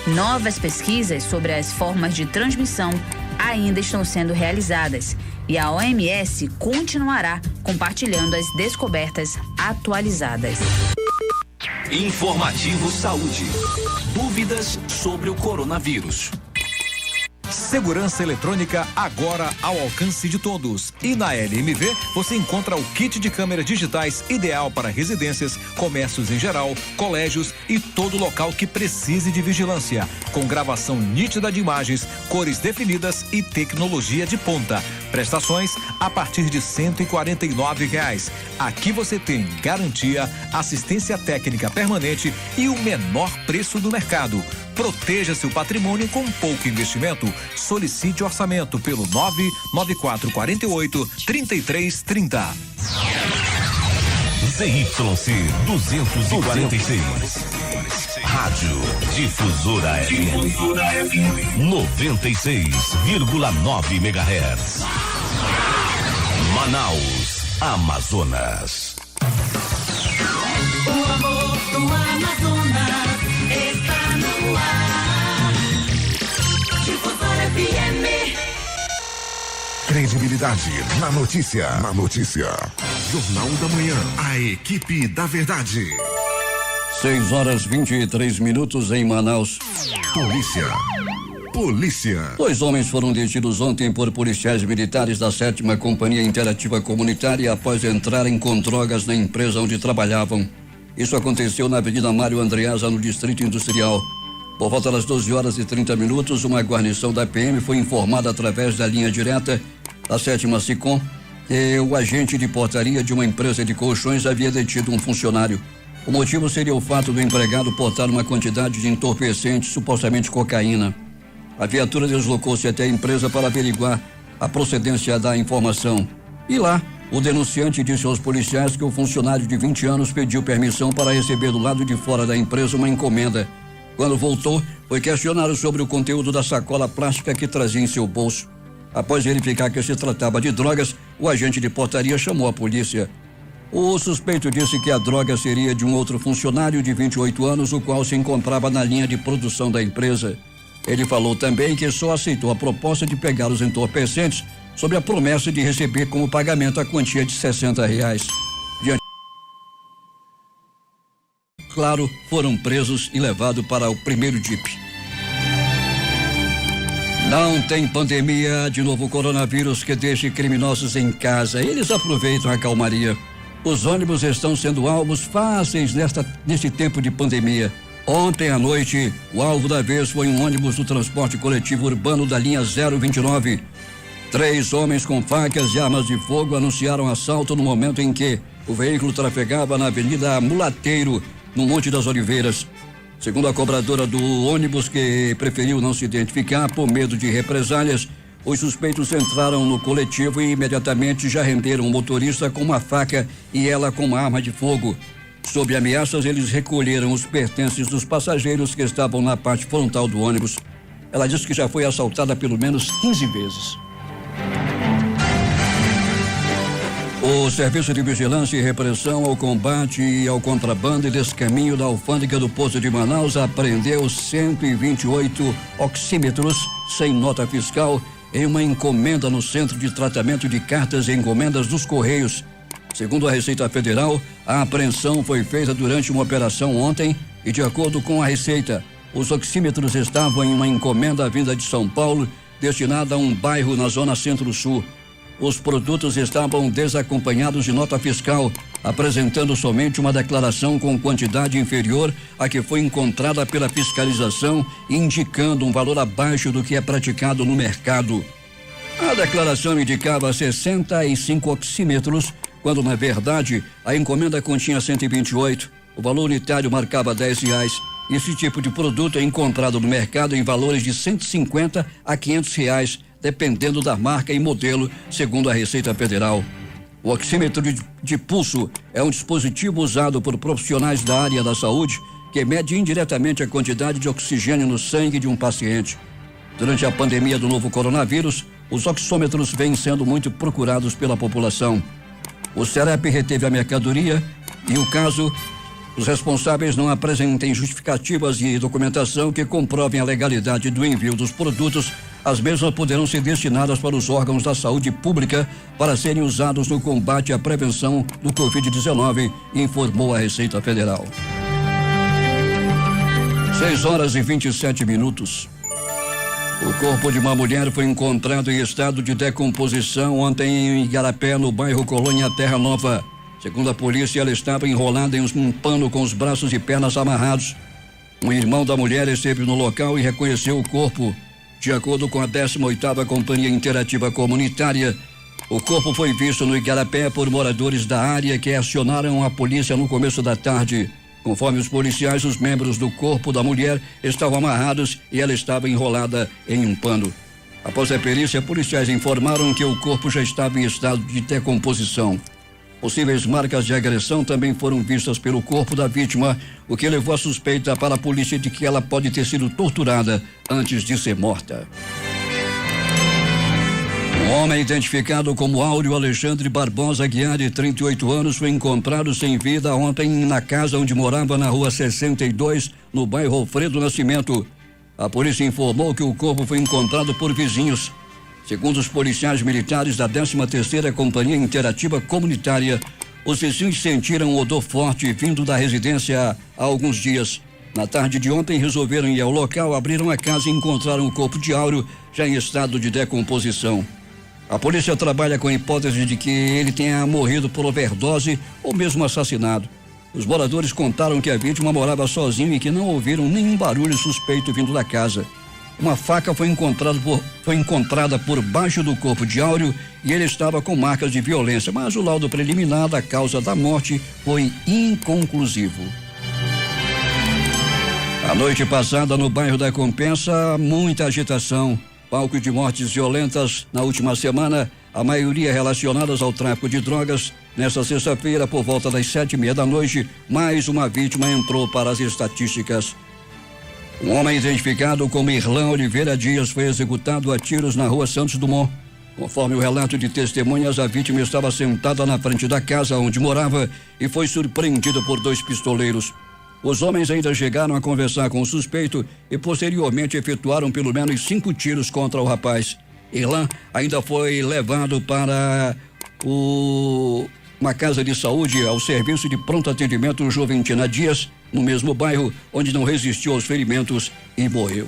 Novas pesquisas sobre as formas de transmissão ainda estão sendo realizadas e a OMS continuará compartilhando as descobertas atualizadas. Informativo Saúde. Dúvidas sobre o coronavírus. Segurança eletrônica agora ao alcance de todos. E na LMV você encontra o kit de câmeras digitais ideal para residências, comércios em geral, colégios e todo local que precise de vigilância, com gravação nítida de imagens, cores definidas e tecnologia de ponta. Prestações a partir de R$149. Aqui você tem garantia, assistência técnica permanente e o menor preço do mercado. Proteja seu patrimônio com pouco investimento. Solicite orçamento pelo 99448-3330. ZYC 246. Rádio Difusora FM. 96,9 MHz. Manaus, Amazonas. O amor do Amazonas está no ar. Difusora FM. Credibilidade na notícia. Na notícia. Jornal da Manhã. A equipe da verdade. 6h23 em Manaus. Polícia. 2 homens foram detidos ontem por policiais militares da 7ª Companhia Interativa Comunitária após entrarem com drogas na empresa onde trabalhavam. Isso aconteceu na Avenida Mário Andreasa, no Distrito Industrial. Por volta das 12h30, uma guarnição da PM foi informada através da linha direta da 7ª SICOM que o agente de portaria de uma empresa de colchões havia detido um funcionário. O motivo seria o fato do empregado portar uma quantidade de entorpecentes, supostamente cocaína. A viatura deslocou-se até a empresa para averiguar a procedência da informação. E lá, o denunciante disse aos policiais que o funcionário de 20 anos pediu permissão para receber do lado de fora da empresa uma encomenda. Quando voltou, foi questionado sobre o conteúdo da sacola plástica que trazia em seu bolso. Após verificar que se tratava de drogas, o agente de portaria chamou a polícia. O suspeito disse que a droga seria de um outro funcionário de 28 anos, o qual se encontrava na linha de produção da empresa. Ele falou também que só aceitou a proposta de pegar os entorpecentes sob a promessa de receber como pagamento a quantia de R$60. claro, foram presos e levados para o primeiro DIP. Não tem pandemia de novo coronavírus que deixe criminosos em casa. Eles aproveitam a calmaria. Os ônibus estão sendo alvos fáceis neste tempo de pandemia. Ontem à noite, o alvo da vez foi um ônibus do transporte coletivo urbano da linha 029. 3 homens com facas e armas de fogo anunciaram assalto no momento em que o veículo trafegava na Avenida Mulateiro, no Monte das Oliveiras. Segundo a cobradora do ônibus, que preferiu não se identificar por medo de represálias, os suspeitos entraram no coletivo e imediatamente já renderam o motorista com uma faca e ela com uma arma de fogo. Sob ameaças, eles recolheram os pertences dos passageiros que estavam na parte frontal do ônibus. Ela disse que já foi assaltada pelo menos 15 vezes. O Serviço de Vigilância e Repressão ao Combate e ao Contrabando e Descaminho da Alfândega do Poço de Manaus apreendeu 128 oxímetros sem nota fiscal em uma encomenda no Centro de Tratamento de Cartas e Encomendas dos Correios. Segundo a Receita Federal, a apreensão foi feita durante uma operação ontem e, de acordo com a Receita, os oxímetros estavam em uma encomenda vinda de São Paulo destinada a um bairro na Zona Centro-Sul. Os produtos estavam desacompanhados de nota fiscal, apresentando somente uma declaração com quantidade inferior à que foi encontrada pela fiscalização, indicando um valor abaixo do que é praticado no mercado. A declaração indicava 65 oxímetros, quando na verdade a encomenda continha 128. O valor unitário marcava R$10. Esse tipo de produto é encontrado no mercado em valores de R$150 a R$500, dependendo da marca e modelo, segundo a Receita Federal. O oxímetro de pulso é um dispositivo usado por profissionais da área da saúde que mede indiretamente a quantidade de oxigênio no sangue de um paciente. Durante a pandemia do novo coronavírus, os oxímetros vêm sendo muito procurados pela população. O Serep reteve a mercadoria e, o caso, os responsáveis não apresentem justificativas e documentação que comprovem a legalidade do envio dos produtos, as mesmas poderão ser destinadas para os órgãos da saúde pública para serem usados no combate à prevenção do Covid-19, informou a Receita Federal. 6h27. O corpo de uma mulher foi encontrado em estado de decomposição ontem em Igarapé, no bairro Colônia Terra Nova. Segundo a polícia, ela estava enrolada em um pano com os braços e pernas amarrados. Um irmão da mulher esteve no local e reconheceu o corpo. De acordo com a 18ª Companhia Interativa Comunitária, o corpo foi visto no Igarapé por moradores da área que acionaram a polícia no começo da tarde. Conforme os policiais, os membros do corpo da mulher estavam amarrados e ela estava enrolada em um pano. Após a perícia, policiais informaram que o corpo já estava em estado de decomposição. Possíveis marcas de agressão também foram vistas pelo corpo da vítima, o que levou a suspeita para a polícia de que ela pode ter sido torturada antes de ser morta. Um homem identificado como Áureo Alexandre Barbosa Aguiar, de 38 anos, foi encontrado sem vida ontem na casa onde morava na rua 62, no bairro Alfredo Nascimento. A polícia informou que o corpo foi encontrado por vizinhos. Segundo os policiais militares da 13ª Companhia Interativa Comunitária, os vizinhos sentiram um odor forte vindo da residência há alguns dias. Na tarde de ontem, resolveram ir ao local, abriram a casa e encontraram o corpo de Áureo já em estado de decomposição. A polícia trabalha com a hipótese de que ele tenha morrido por overdose ou mesmo assassinado. Os moradores contaram que a vítima morava sozinho e que não ouviram nenhum barulho suspeito vindo da casa. Uma faca foi encontrada por baixo do corpo de Áureo e ele estava com marcas de violência, mas o laudo preliminar da causa da morte foi inconclusivo. A noite passada no bairro da Compensa, muita agitação. Palco de mortes violentas na última semana, a maioria relacionadas ao tráfico de drogas. Nesta sexta-feira, por volta das 7h30 da noite, mais uma vítima entrou para as estatísticas. Um homem identificado como Irlan Oliveira Dias foi executado a tiros na rua Santos Dumont. Conforme o relato de testemunhas, a vítima estava sentada na frente da casa onde morava e foi surpreendida por 2 pistoleiros. Os homens ainda chegaram a conversar com o suspeito e posteriormente efetuaram pelo menos 5 tiros contra o rapaz. Irlan ainda foi levado para o uma casa de saúde ao serviço de pronto atendimento Juventina Dias, no mesmo bairro, onde não resistiu aos ferimentos e morreu.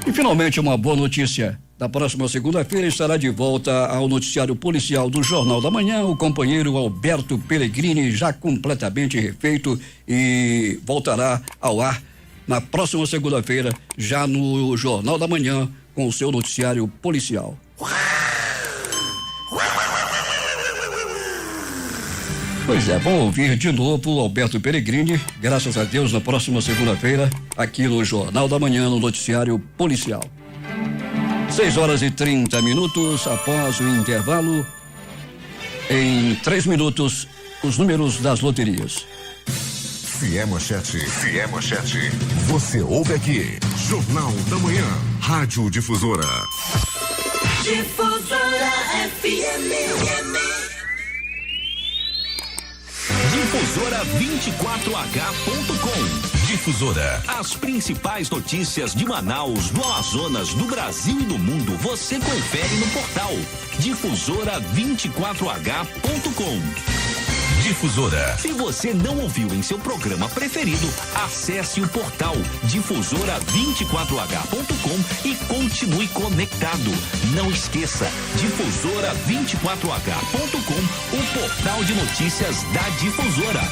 E finalmente uma boa notícia. Na próxima segunda-feira estará de volta ao noticiário policial do Jornal da Manhã o companheiro Alberto Pellegrini, já completamente refeito, e voltará ao ar na próxima segunda-feira, já no Jornal da Manhã, com o seu noticiário policial. Pois é, bom ouvir de novo o Alberto Pellegrini, graças a Deus, na próxima segunda-feira, aqui no Jornal da Manhã, no noticiário policial. 6h30, após o intervalo, em 3 minutos, os números das loterias. Se é manchete, você ouve aqui. Jornal da Manhã, Rádio Difusora. Difusora FM. Difusora24h.com. Difusora. As principais notícias de Manaus, do Amazonas, do Brasil e do mundo, você confere no portal Difusora24h.com. Difusora. Se você não ouviu em seu programa preferido, acesse o portal Difusora24h.com e continue conectado. Não esqueça, Difusora24h.com, o portal de notícias da Difusora.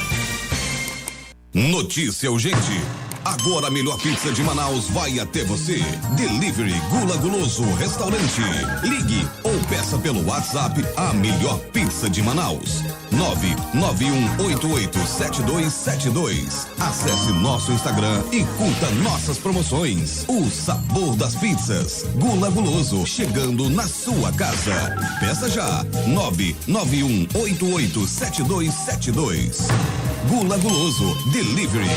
Notícia urgente. Agora a melhor pizza de Manaus vai até você. Delivery Gula Guloso Restaurante. Ligue ou peça pelo WhatsApp a melhor pizza de Manaus. 991887272. Acesse nosso Instagram e curta nossas promoções. O sabor das pizzas. Gula Guloso, chegando na sua casa. Peça já. 991887272. Gula Guloso Delivery.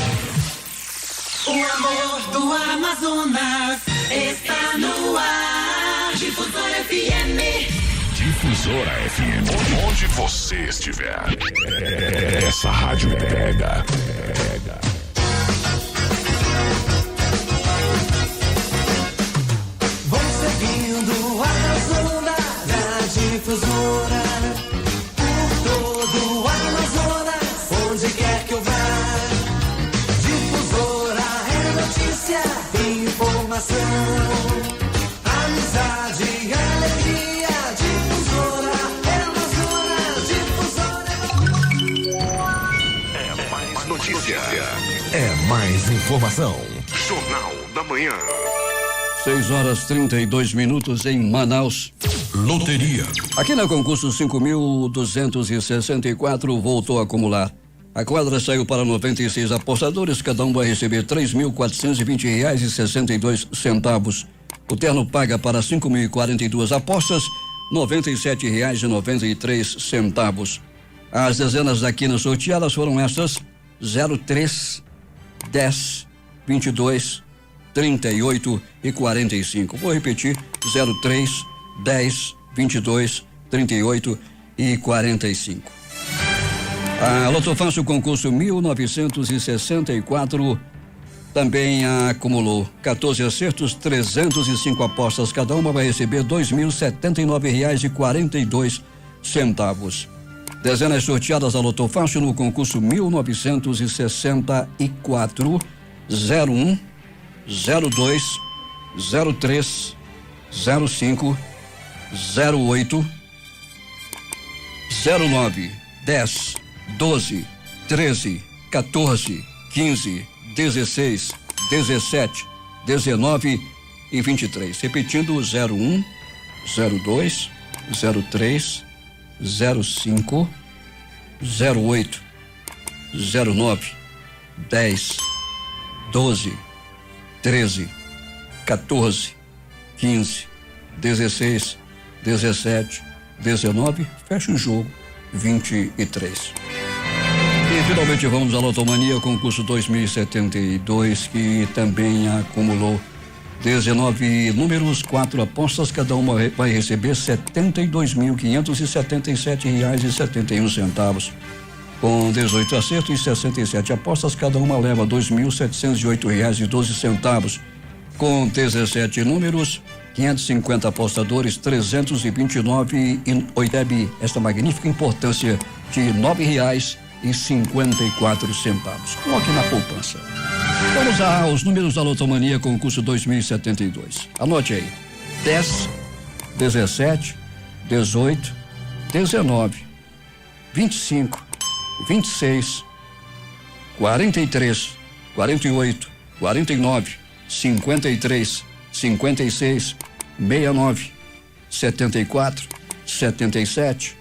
O amor do Amazonas está no ar. Difusora FM. Difusora FM. Onde você estiver. Essa rádio pega. Vão seguindo a Amazonas da Difusora. Por todo o Amazonas, onde quer que eu vá. Informação, amizade e alegria. Difusora é Amazonas, Difusora. É mais notícia. É mais informação. Jornal da Manhã. 6h32 em Manaus. Loteria. Aqui no concurso 5.264 voltou a acumular. A quadra saiu para 96 apostadores, cada um vai receber R$3.420,62. O terno paga para 5.042 apostas, R$97,93. As dezenas da quina sorteadas foram essas: 03, 10, 22, 38 e 45. Vou repetir: 03, 10, 22, 38 e 45. A Loto Fácil concurso 1964 também acumulou 14 acertos, 305 apostas. Cada uma vai receber R$2.079,42. Dezenas sorteadas da Loto Fácil no concurso 1964: 01, 02, 03, 05, 08, 09, 10, 12, 13, 14, 15, 16, 17, 19 e 23. Repetindo: 01, 02, 03, 05, 08, 09, 10, 12, 13, 14, 15, 16, 17, 19, fecha o jogo, 23. E finalmente vamos à Lotomania, concurso 2072, que também acumulou 19 números, 4 apostas, cada uma vai receber R$72.577,71. Com 18 acertos e 67 apostas, cada uma leva R$2.708,12. Com 17 números, 550 apostadores, 329,80. Esta magnífica importância de R$ 9,54. Coloque na poupança. Vamos aos números da Lotomania concurso 2072. Anote aí: 10, 17, 18, 19, 25, 26, 43, 48, 49, 53, 56, 69, 74, 77,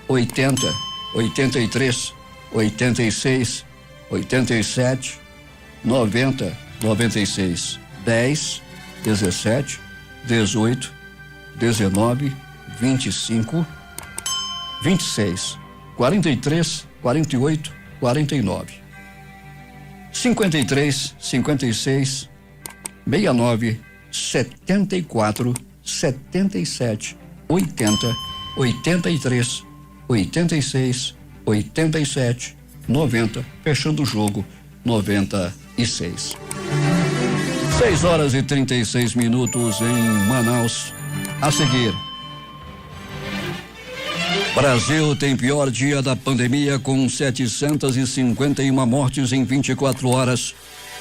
80, 83, 86, 87, 90, 96, 10, 17, 18, 19, 25, 26, 43, 48, 49, 53, 56, 69, 74, 77, 80, 83, 86, 87, 90, fechando o jogo, 96. 6 horas e 36 minutos em Manaus. A seguir, Brasil tem pior dia da pandemia com 751 mortes em 24 horas.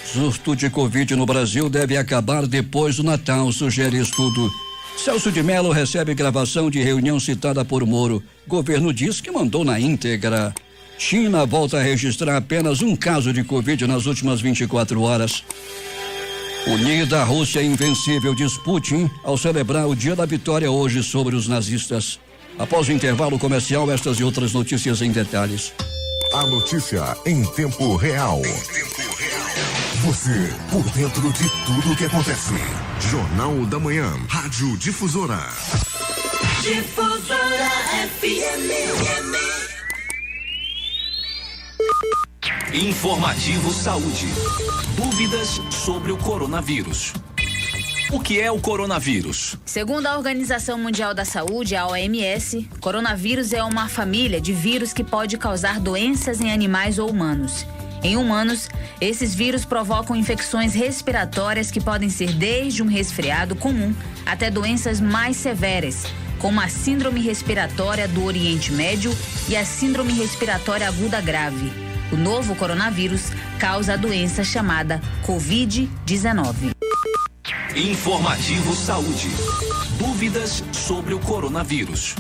Surto de Covid no Brasil deve acabar depois do Natal, sugere estudo. Celso de Mello recebe gravação de reunião citada por Moro. Governo diz que mandou na íntegra. China volta a registrar apenas um caso de Covid nas últimas 24 horas. Unida a Rússia é invencível, diz Putin ao celebrar o dia da vitória hoje sobre os nazistas. Após o intervalo comercial, estas e outras notícias em detalhes. A notícia em tempo real. Você por dentro de tudo o que acontece. Jornal da Manhã, Rádio Difusora. Difusora FM. Informativo Saúde. Dúvidas sobre o coronavírus. O que é o coronavírus? Segundo a Organização Mundial da Saúde, a OMS, coronavírus é uma família de vírus que pode causar doenças em animais ou humanos. Em humanos, esses vírus provocam infecções respiratórias que podem ser desde um resfriado comum até doenças mais severas, como a síndrome respiratória do Oriente Médio e a síndrome respiratória aguda grave. O novo coronavírus causa a doença chamada Covid-19. Informativo Saúde. Dúvidas sobre o coronavírus.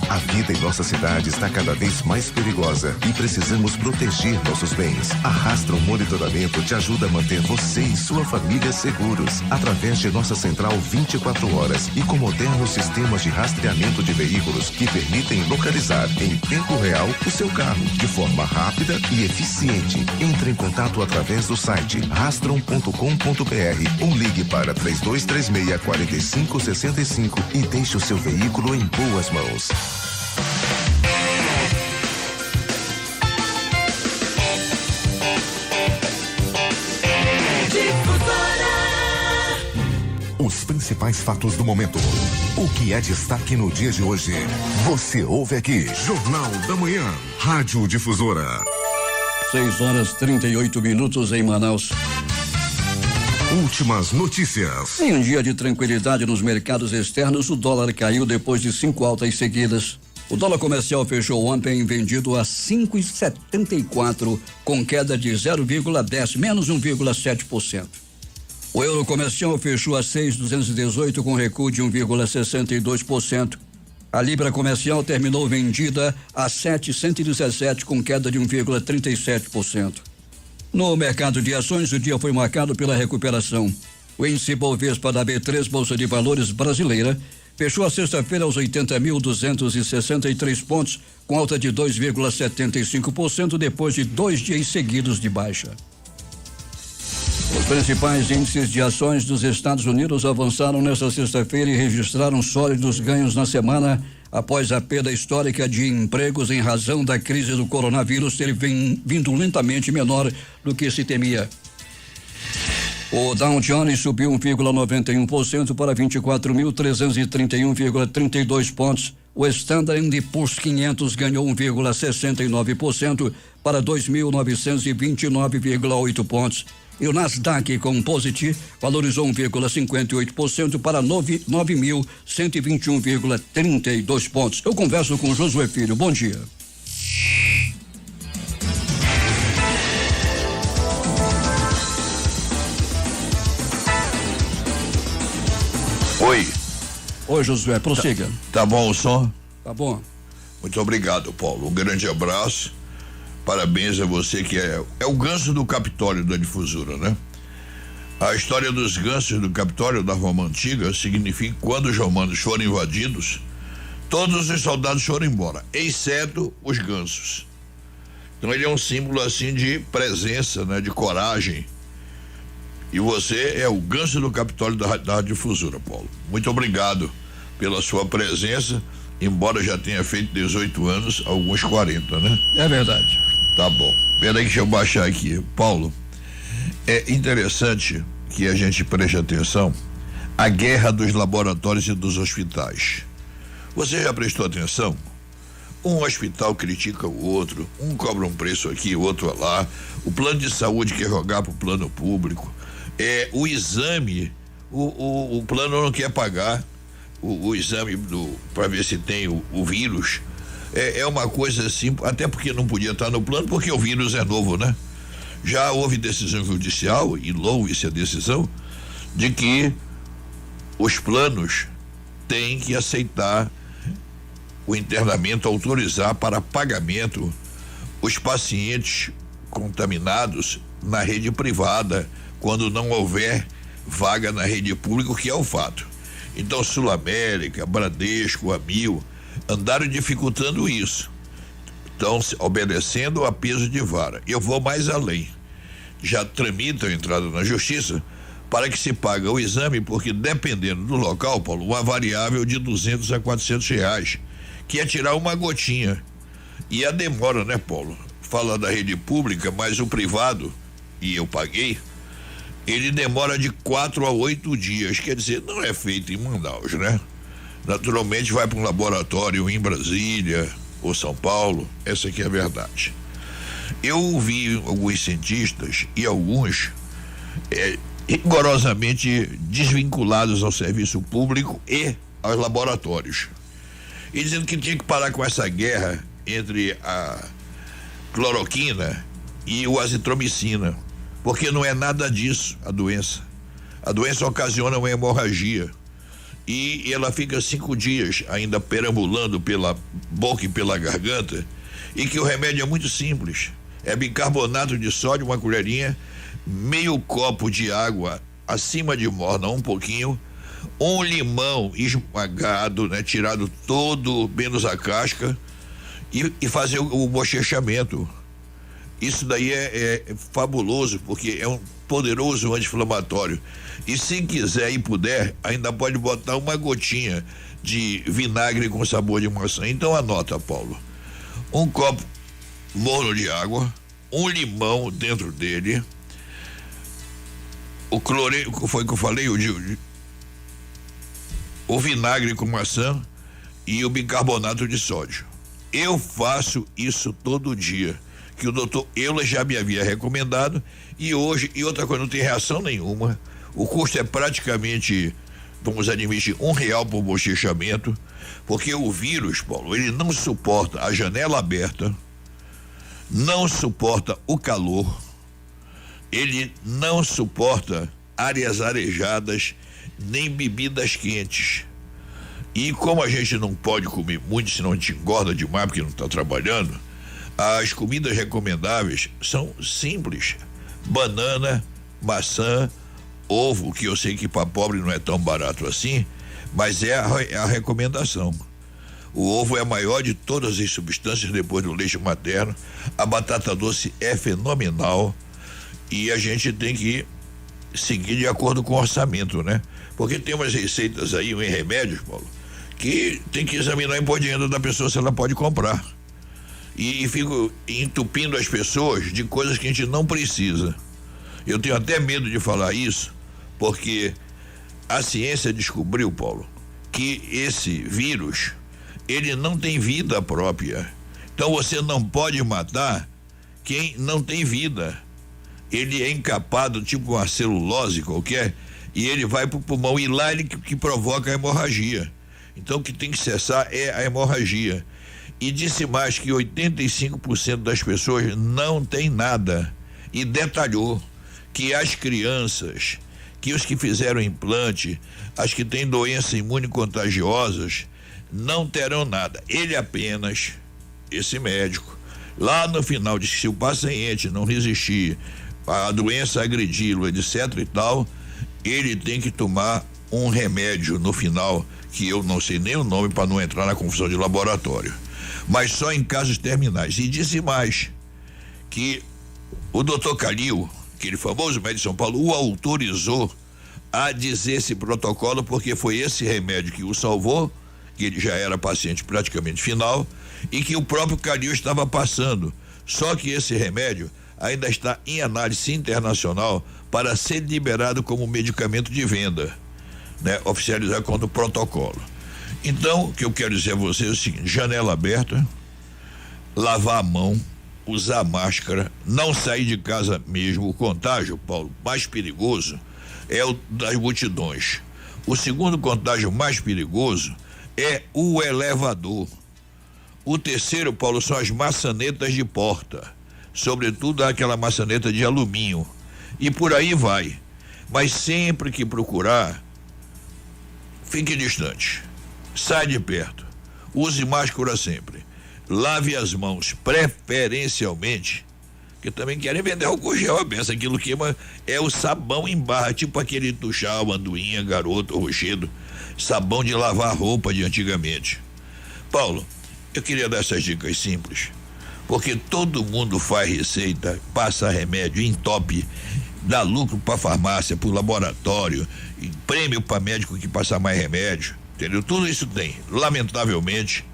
A vida em nossa cidade está cada vez mais perigosa e precisamos proteger nossos bens. A Rastron Monitoramento te ajuda a manter você e sua família seguros através de nossa central 24 horas e com modernos sistemas de rastreamento de veículos que permitem localizar em tempo real o seu carro de forma rápida e eficiente. Entre em contato através do site rastron.com.br ou ligue para 3236-4565 e deixe o seu veículo em boas mãos. Os principais fatos do momento. O que é destaque no dia de hoje? Você ouve aqui. Jornal da Manhã. Rádio Difusora. 6 horas 38 minutos em Manaus. Últimas notícias. Em um dia de tranquilidade nos mercados externos, o dólar caiu depois de 5 altas seguidas. O dólar comercial fechou ontem vendido a 5,74, com queda de 0,10, menos 1,7%. O euro comercial fechou a 6,218 com recuo de 1,62%. A libra comercial terminou vendida a 7,117 com queda de 1,37%. No mercado de ações, o dia foi marcado pela recuperação. O índice Bovespa da B3 Bolsa de Valores brasileira fechou a sexta-feira aos 80.263 pontos, com alta de 2,75% depois de 2 dias seguidos de baixa. Os principais índices de ações dos Estados Unidos avançaram nesta sexta-feira e registraram sólidos ganhos na semana após a perda histórica de empregos em razão da crise do coronavírus ter vindo lentamente menor do que se temia. O Dow Jones subiu 1,91% para 24.331,32 pontos. O Standard & Poor's 500 ganhou 1,69% para 2.929,8 pontos. E o Nasdaq Composite valorizou 1,58% para 9.121,32 pontos. Eu converso com Josué Filho. Bom dia. Oi. Oi, Josué, prossiga. Tá bom o som? Tá bom. Muito obrigado, Paulo. Um grande abraço. Parabéns a você que é o ganso do Capitólio da Difusora, né? A história dos gansos do Capitólio da Roma Antiga significa que quando os romanos foram invadidos, todos os soldados foram embora, exceto os gansos. Então ele é um símbolo assim de presença, né? De coragem. E você é o ganso do Capitólio da Difusora, Paulo. Muito obrigado pela sua presença, embora já tenha feito 18 anos, alguns 40, né? É verdade. Tá bom. Peraí, deixa eu baixar aqui. Paulo, é interessante que a gente preste atenção à guerra dos laboratórios e dos hospitais. Você já prestou atenção? Um hospital critica o outro, um cobra um preço aqui, o outro lá. O plano de saúde quer jogar pro plano público. O exame, o plano não quer pagar o exame para ver se tem o vírus. É uma coisa assim, até porque não podia estar no plano, porque o vírus é novo, né? Já houve decisão judicial, e louve-se a decisão, de que os planos têm que aceitar o internamento, autorizar para pagamento os pacientes contaminados na rede privada, quando não houver vaga na rede pública, o que é o fato. Então, Sul América, Bradesco, Amil, andaram dificultando isso. Estão obedecendo a peso de vara. Eu vou mais além. Já tramitam a entrada na justiça para que se pague o exame, porque dependendo do local, Paulo, uma variável de R$200 a R$400, que é tirar uma gotinha. E a demora, né, Paulo? Fala da rede pública, mas o privado, e eu paguei, ele demora de 4 a 8 dias, quer dizer, não é feito em Manaus, né? Naturalmente vai para um laboratório em Brasília ou São Paulo, essa aqui é a verdade. Eu ouvi alguns cientistas e alguns rigorosamente desvinculados ao serviço público e aos laboratórios, e dizendo que tinha que parar com essa guerra entre a cloroquina e o azitromicina, porque não é nada disso a doença. A doença ocasiona uma hemorragia e ela fica 5 dias ainda perambulando pela boca e pela garganta, e que o remédio é muito simples. É bicarbonato de sódio, uma colherinha, meio copo de água acima de morna, um pouquinho, um limão esmagado, né, tirado todo, menos a casca, e fazer o bochechamento. Isso daí é fabuloso, porque é um poderoso anti-inflamatório. E se quiser e puder, ainda pode botar uma gotinha de vinagre com sabor de maçã. Então anota, Paulo. Um copo morno de água, um limão dentro dele, o cloreto, foi o que eu falei, o vinagre com maçã e o bicarbonato de sódio. Eu faço isso todo dia, que o doutor Euler já me havia recomendado, e hoje, e outra coisa, não tem reação nenhuma. O custo é praticamente, vamos admitir, R$1 por bochechamento, porque o vírus, Paulo, ele não suporta a janela aberta, não suporta o calor, ele não suporta áreas arejadas, nem bebidas quentes. E como a gente não pode comer muito, senão a gente engorda demais porque não está trabalhando, as comidas recomendáveis são simples: banana, maçã, ovo, que eu sei que para pobre não é tão barato assim, mas é a recomendação. O ovo é a maior de todas as substâncias depois do leite materno. A batata doce é fenomenal e a gente tem que seguir de acordo com o orçamento, né? Porque tem umas receitas aí, em remédios, Paulo, que tem que examinar o imposto de renda da pessoa se ela pode comprar. E fico entupindo as pessoas de coisas que a gente não precisa. Eu tenho até medo de falar isso, porque a ciência descobriu, Paulo, que esse vírus, ele não tem vida própria. Então você não pode matar quem não tem vida. ele é encapado, tipo uma celulose qualquer, e ele vai pro pulmão, e lá ele que provoca a hemorragia. Então o que tem que cessar é a hemorragia. E disse mais que 85% das pessoas não tem nada. E detalhou que as crianças, que os que fizeram implante, as que têm doenças imunocontagiosas, não terão nada. Ele apenas, esse médico, lá no final disse que se o paciente não resistir, a doença agredi-lo, etc e tal, ele tem que tomar um remédio no final, que eu não sei nem o nome para não entrar na confusão de laboratório, mas só em casos terminais. E disse mais que o doutor Calil, aquele famoso médico de São Paulo, o autorizou a dizer esse protocolo, porque foi esse remédio que o salvou, que ele já era paciente praticamente final, e que o próprio Calil estava passando. Só que esse remédio ainda está em análise internacional para ser liberado como medicamento de venda, né? Oficializar como protocolo. Então, o que eu quero dizer a vocês é o seguinte: janela aberta, lavar a mão, usar máscara, não sair de casa mesmo. O contágio, Paulo, mais perigoso é o das multidões. O segundo contágio mais perigoso é o elevador. O terceiro, Paulo, são as maçanetas de porta, sobretudo aquela maçaneta de alumínio, e por aí vai. Mas sempre que procurar, fique distante, sai de perto, use máscara sempre, lave as mãos preferencialmente, que também querem vender álcool gel à beça. Aquilo que é o sabão em barra, tipo aquele Tuchal, Andoinha, Garoto, Rochedo, sabão de lavar roupa de antigamente. Paulo, eu queria dar essas dicas simples, porque todo mundo faz receita, passa remédio, entope, dá lucro para farmácia, para o laboratório, e prêmio para médico que passa mais remédio, entendeu? Tudo isso tem. Lamentavelmente,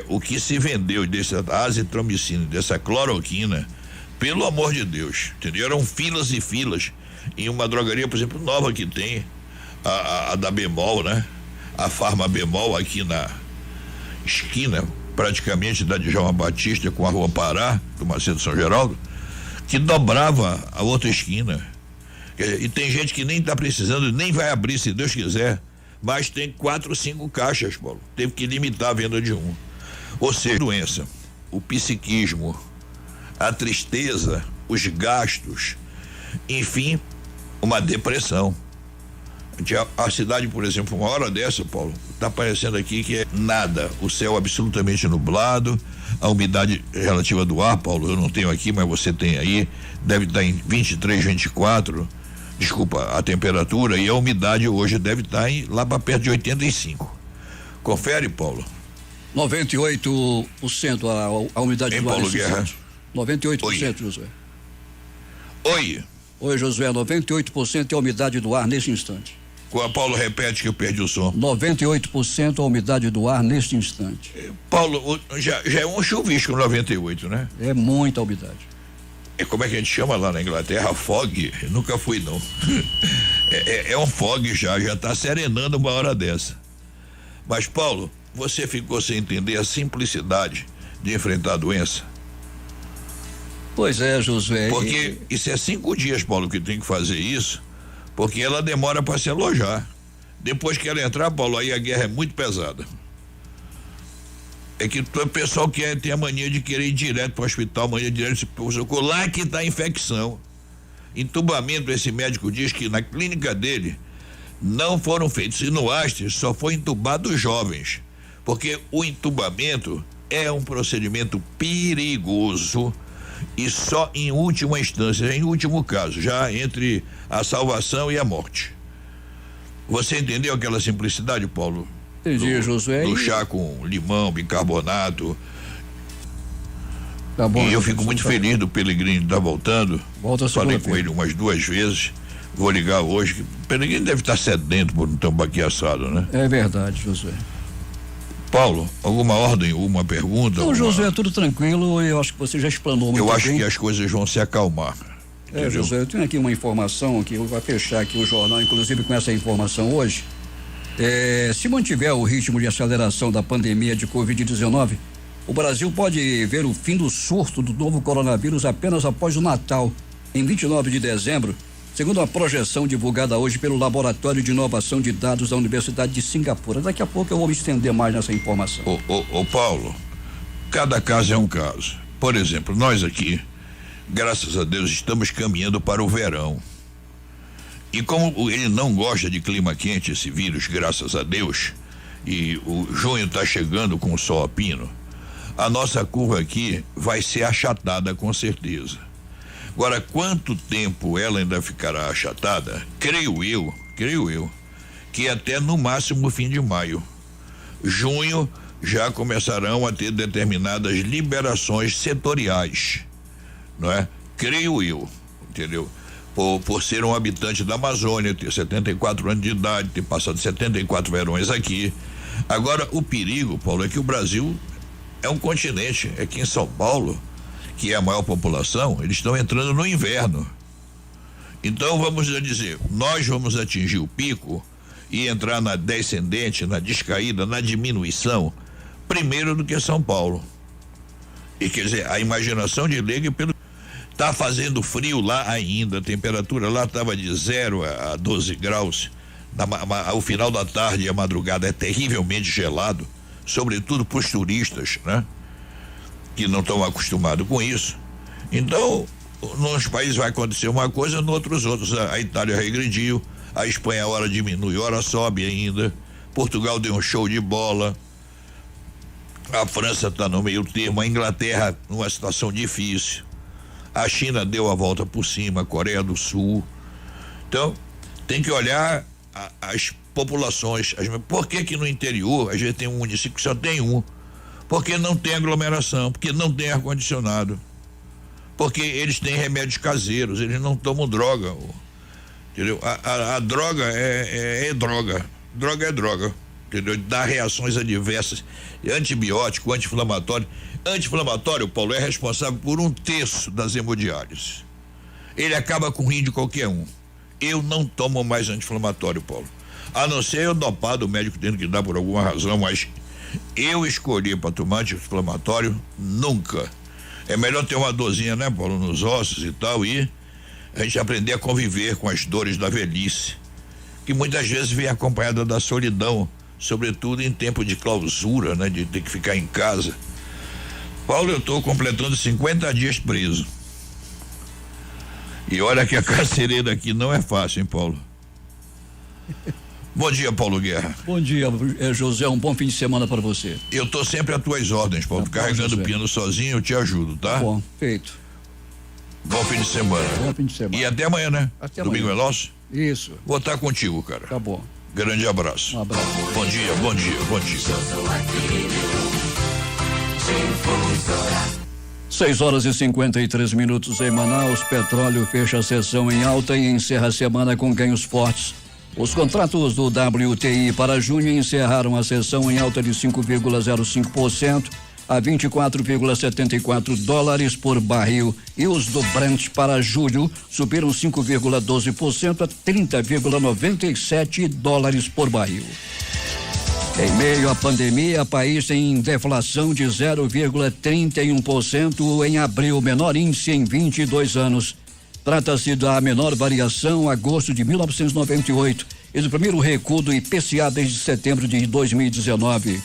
o que se vendeu dessa azitromicina, dessa cloroquina, pelo amor de Deus, entendeu? Eram filas e filas em uma drogaria, por exemplo, nova que tem, a da Bemol, né? A Farma Bemol, aqui na esquina praticamente da Djalma Batista com a Rua Pará, do Macedo São Geraldo, que dobrava a outra esquina. E tem gente que nem está precisando, nem vai abrir se Deus quiser, mas tem 4 ou 5 caixas, Paulo. Teve que limitar a venda de um. Ou seja, a doença, o psiquismo, a tristeza, os gastos, enfim, uma depressão. A cidade, por exemplo, uma hora dessa, Paulo, está parecendo aqui que é nada, o céu absolutamente nublado, a umidade relativa do ar, Paulo, eu não tenho aqui, mas você tem aí, deve estar em 23, 24, desculpa, a temperatura, e a umidade hoje deve estar lá para perto de 85. Confere, Paulo. 98% a umidade do ar. Paulo Guerra. 98%, Oi. Josué. Oi. Oi, Josué, 98% é a umidade do ar nesse instante. Paulo, repete que eu perdi o som. 98% a umidade do ar neste instante. Paulo, já é um chuvisco 98, né? É muita umidade. Como é que a gente chama lá na Inglaterra? Fog? Eu nunca fui, não. É um fog já está serenando uma hora dessa. Mas, Paulo, você ficou sem entender a simplicidade de enfrentar a doença? Pois é, Josué. Porque isso é 5 dias, Paulo, que tem que fazer isso, porque ela demora para se alojar. Depois que ela entrar, Paulo, aí a guerra é muito pesada. É que o pessoal tem a mania de querer ir direto para o hospital, mania direto para o socorro, lá que está a infecção. Entubamento, esse médico diz que na clínica dele não foram feitos sinoastes, só foi entubado os jovens, porque o entubamento é um procedimento perigoso e só em última instância, em último caso, já entre a salvação e a morte. Você entendeu aquela simplicidade, Paulo? Entendi, Josué. Do chá com limão, bicarbonato. Tá bom. E eu fico muito feliz do Pellegrini estar voltando. Volta. Falei com ele umas 2 vezes. Vou ligar hoje. O Pellegrini deve estar sedento por um tambaqui assado, né? É verdade, Josué. Paulo, alguma ordem, alguma pergunta? Não, Josué, tudo tranquilo. Eu acho que você já explanou muito bem. Eu acho que as coisas vão se acalmar. Entendeu? Josué, eu tenho aqui uma informação que vai fechar aqui o jornal, inclusive com essa informação hoje. Se mantiver o ritmo de aceleração da pandemia de Covid-19, o Brasil pode ver o fim do surto do novo coronavírus apenas após o Natal. em 29 de dezembro, segundo uma projeção divulgada hoje pelo Laboratório de Inovação de Dados da Universidade de Singapura. Daqui a pouco eu vou me estender mais nessa informação. Ô Paulo, cada caso é um caso. Por exemplo, nós aqui, graças a Deus, estamos caminhando para o verão. E como ele não gosta de clima quente, esse vírus, graças a Deus, e o junho está chegando com o sol a pino, a nossa curva aqui vai ser achatada com certeza. Agora, quanto tempo ela ainda ficará achatada? Creio eu, que até no máximo fim de maio. Junho já começarão a ter determinadas liberações setoriais, não é? Creio eu, entendeu? Por ser um habitante da Amazônia, ter 74 anos de idade, ter passado 74 verões aqui. Agora, o perigo, Paulo, é que o Brasil é um continente, é que em São Paulo, que é a maior população, eles estão entrando no inverno. Então, vamos dizer, nós vamos atingir o pico e entrar na descendente, na descaída, na diminuição, primeiro do que São Paulo. E quer dizer, a imaginação de leigo pelo tá fazendo frio lá ainda, a temperatura lá estava de 0 a 12 graus, ao final da tarde e a madrugada é terrivelmente gelado, sobretudo para os turistas, né? Que não estão acostumados com isso. Então, nos países vai acontecer uma coisa, nos outros. A Itália regrediu, a Espanha hora diminui, hora sobe ainda, Portugal deu um show de bola, a França está no meio termo, a Inglaterra numa situação difícil, a China deu a volta por cima, a Coreia do Sul. Então, tem que olhar as populações. Por que no interior a gente tem um município que só tem um? Porque não tem aglomeração, porque não tem ar-condicionado, porque eles têm remédios caseiros, eles não tomam droga, entendeu? A droga é droga, droga é droga, entendeu? Dá reações adversas, antibiótico, anti-inflamatório. Anti-inflamatório, Paulo, é responsável por 1/3 das hemodiálises. Ele acaba com o rim de qualquer um. Eu não tomo mais anti-inflamatório, Paulo, a não ser eu dopado, o médico tendo que dar por alguma razão, mas eu escolhi para tomar anti-inflamatório nunca. É melhor ter uma dorzinha, né, Paulo, nos ossos e tal, e a gente aprender a conviver com as dores da velhice, que muitas vezes vem acompanhada da solidão, sobretudo em tempo de clausura, né, de ter que ficar em casa. Paulo, eu estou completando 50 dias preso. E olha que a carcereira aqui não é fácil, hein, Paulo? Bom dia, Paulo Guerra. Bom dia, José, um bom fim de semana para você. Eu tô sempre às tuas ordens, Paulo, carregando o piano sozinho, eu te ajudo, tá? Bom, feito. Bom fim de semana. Bom fim de semana. E até amanhã, né? Até Domingo amanhã. é nosso? Isso. Vou estar contigo, cara. Tá bom. Grande abraço. Um abraço. Bom dia, bom dia, bom dia. 6h53 em Manaus. Petróleo fecha a sessão em alta e encerra a semana com ganhos fortes. Os contratos do WTI para junho encerraram a sessão em alta de 5,05% a 24,74 dólares por barril, e os do Brent para julho subiram 5,12% a 30,97 dólares por barril. Em meio à pandemia, o país tem deflação de 0,31% em abril, menor índice em 22 anos. Trata-se da menor variação agosto de 1998 e do primeiro recuo do IPCA desde setembro de 2019.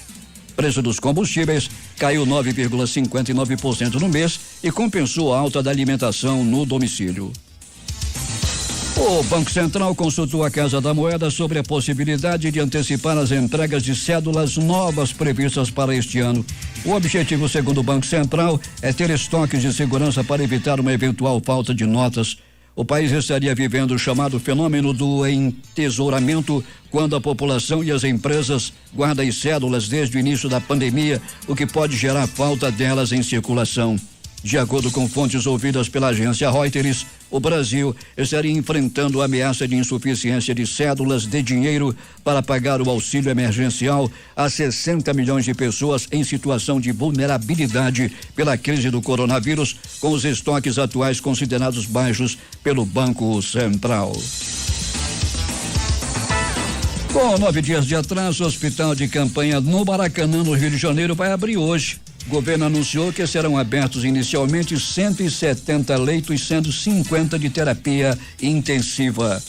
Preço dos combustíveis caiu 9,59% no mês e compensou a alta da alimentação no domicílio. O Banco Central consultou a Casa da Moeda sobre a possibilidade de antecipar as entregas de cédulas novas previstas para este ano. O objetivo, segundo o Banco Central, é ter estoques de segurança para evitar uma eventual falta de notas. O país estaria vivendo o chamado fenômeno do entesouramento, quando a população e as empresas guardam as cédulas desde o início da pandemia, o que pode gerar falta delas em circulação. De acordo com fontes ouvidas pela agência Reuters, o Brasil estaria enfrentando a ameaça de insuficiência de cédulas de dinheiro para pagar o auxílio emergencial a 60 milhões de pessoas em situação de vulnerabilidade pela crise do coronavírus, com os estoques atuais considerados baixos pelo Banco Central. Com 9 dias de atraso, o hospital de campanha no Maracanã, no Rio de Janeiro, vai abrir hoje. O governo anunciou que serão abertos inicialmente 170 leitos, sendo 50 de terapia intensiva.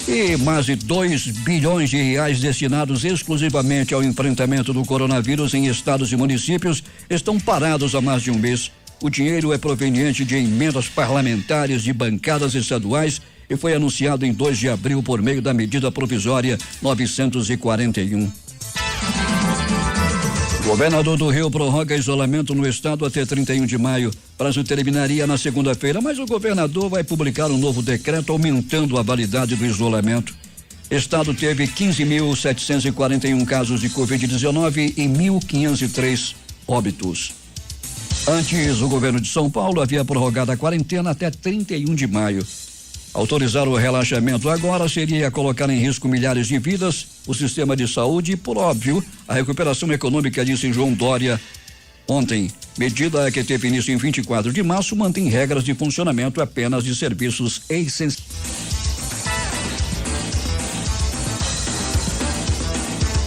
E mais de 2 bilhões de reais destinados exclusivamente ao enfrentamento do coronavírus em estados e municípios estão parados há mais de um mês. O dinheiro é proveniente de emendas parlamentares de bancadas estaduais e foi anunciado em 2 de abril por meio da medida provisória 941. O governador do Rio prorroga isolamento no estado até 31 de maio. Prazo terminaria na segunda-feira, mas o governador vai publicar um novo decreto aumentando a validade do isolamento. Estado teve 15.741 casos de Covid-19 e 1.503 óbitos. Antes, o governo de São Paulo havia prorrogado a quarentena até 31 de maio. Autorizar o relaxamento agora seria colocar em risco milhares de vidas, o sistema de saúde e, por óbvio, a recuperação econômica, disse João Dória ontem. Medida que teve início em 24 de março mantém regras de funcionamento apenas de serviços essenciais.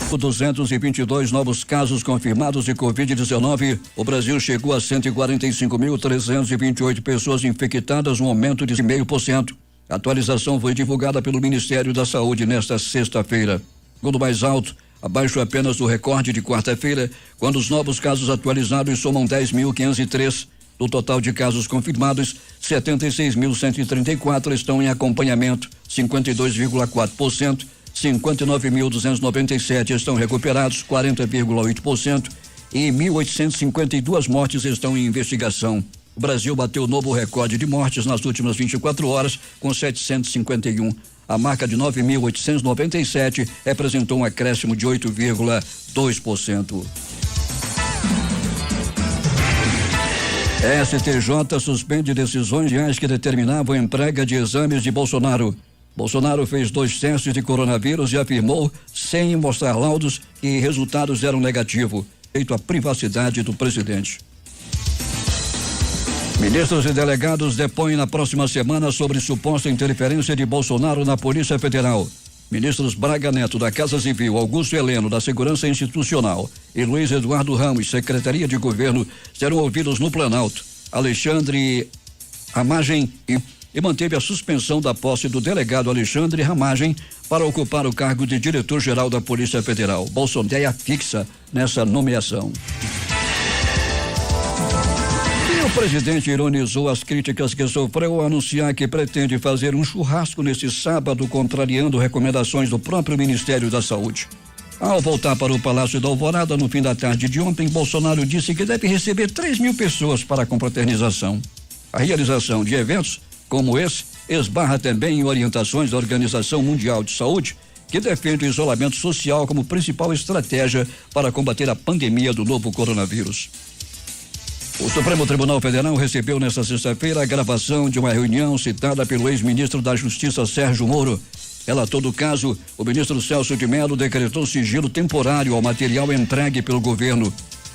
Com 222 novos casos confirmados de Covid-19, o Brasil chegou a 145.328 pessoas infectadas, um aumento de 0,5%. A atualização foi divulgada pelo Ministério da Saúde nesta sexta-feira. Segundo mais alto, abaixo apenas do recorde de quarta-feira, quando os novos casos atualizados somam 10.503. Do total de casos confirmados, 76.134 estão em acompanhamento, 52,4%. 59.297 estão recuperados, 40,8%, e 1.852 mortes estão em investigação. O Brasil bateu novo recorde de mortes nas últimas 24 horas, com 751. A marca de 9.897 representou um acréscimo de 8,2%. STJ suspende decisões judiciais que determinavam a entrega de exames de Bolsonaro. Bolsonaro fez 2 testes de coronavírus e afirmou, sem mostrar laudos, que resultados eram negativos, feito à privacidade do presidente. Ministros e delegados depõem na próxima semana sobre suposta interferência de Bolsonaro na Polícia Federal. Ministros Braga Neto, da Casa Civil, Augusto Heleno, da Segurança Institucional e Luiz Eduardo Ramos, Secretaria de Governo, serão ouvidos no Planalto. Alexandre Ramagem e manteve a suspensão da posse do delegado Alexandre Ramagem para ocupar o cargo de diretor-geral da Polícia Federal. Bolsonaro fixa nessa nomeação. E o presidente ironizou as críticas que sofreu ao anunciar que pretende fazer um churrasco neste sábado, contrariando recomendações do próprio Ministério da Saúde. Ao voltar para o Palácio da Alvorada no fim da tarde de ontem, Bolsonaro disse que deve receber 3.000 pessoas para a confraternização. A realização de eventos como esse esbarra também em orientações da Organização Mundial de Saúde, que defende o isolamento social como principal estratégia para combater a pandemia do novo coronavírus. O Supremo Tribunal Federal recebeu nesta sexta-feira a gravação de uma reunião citada pelo ex-ministro da Justiça Sérgio Moro. Relator do caso, o ministro Celso de Mello decretou sigilo temporário ao material entregue pelo governo.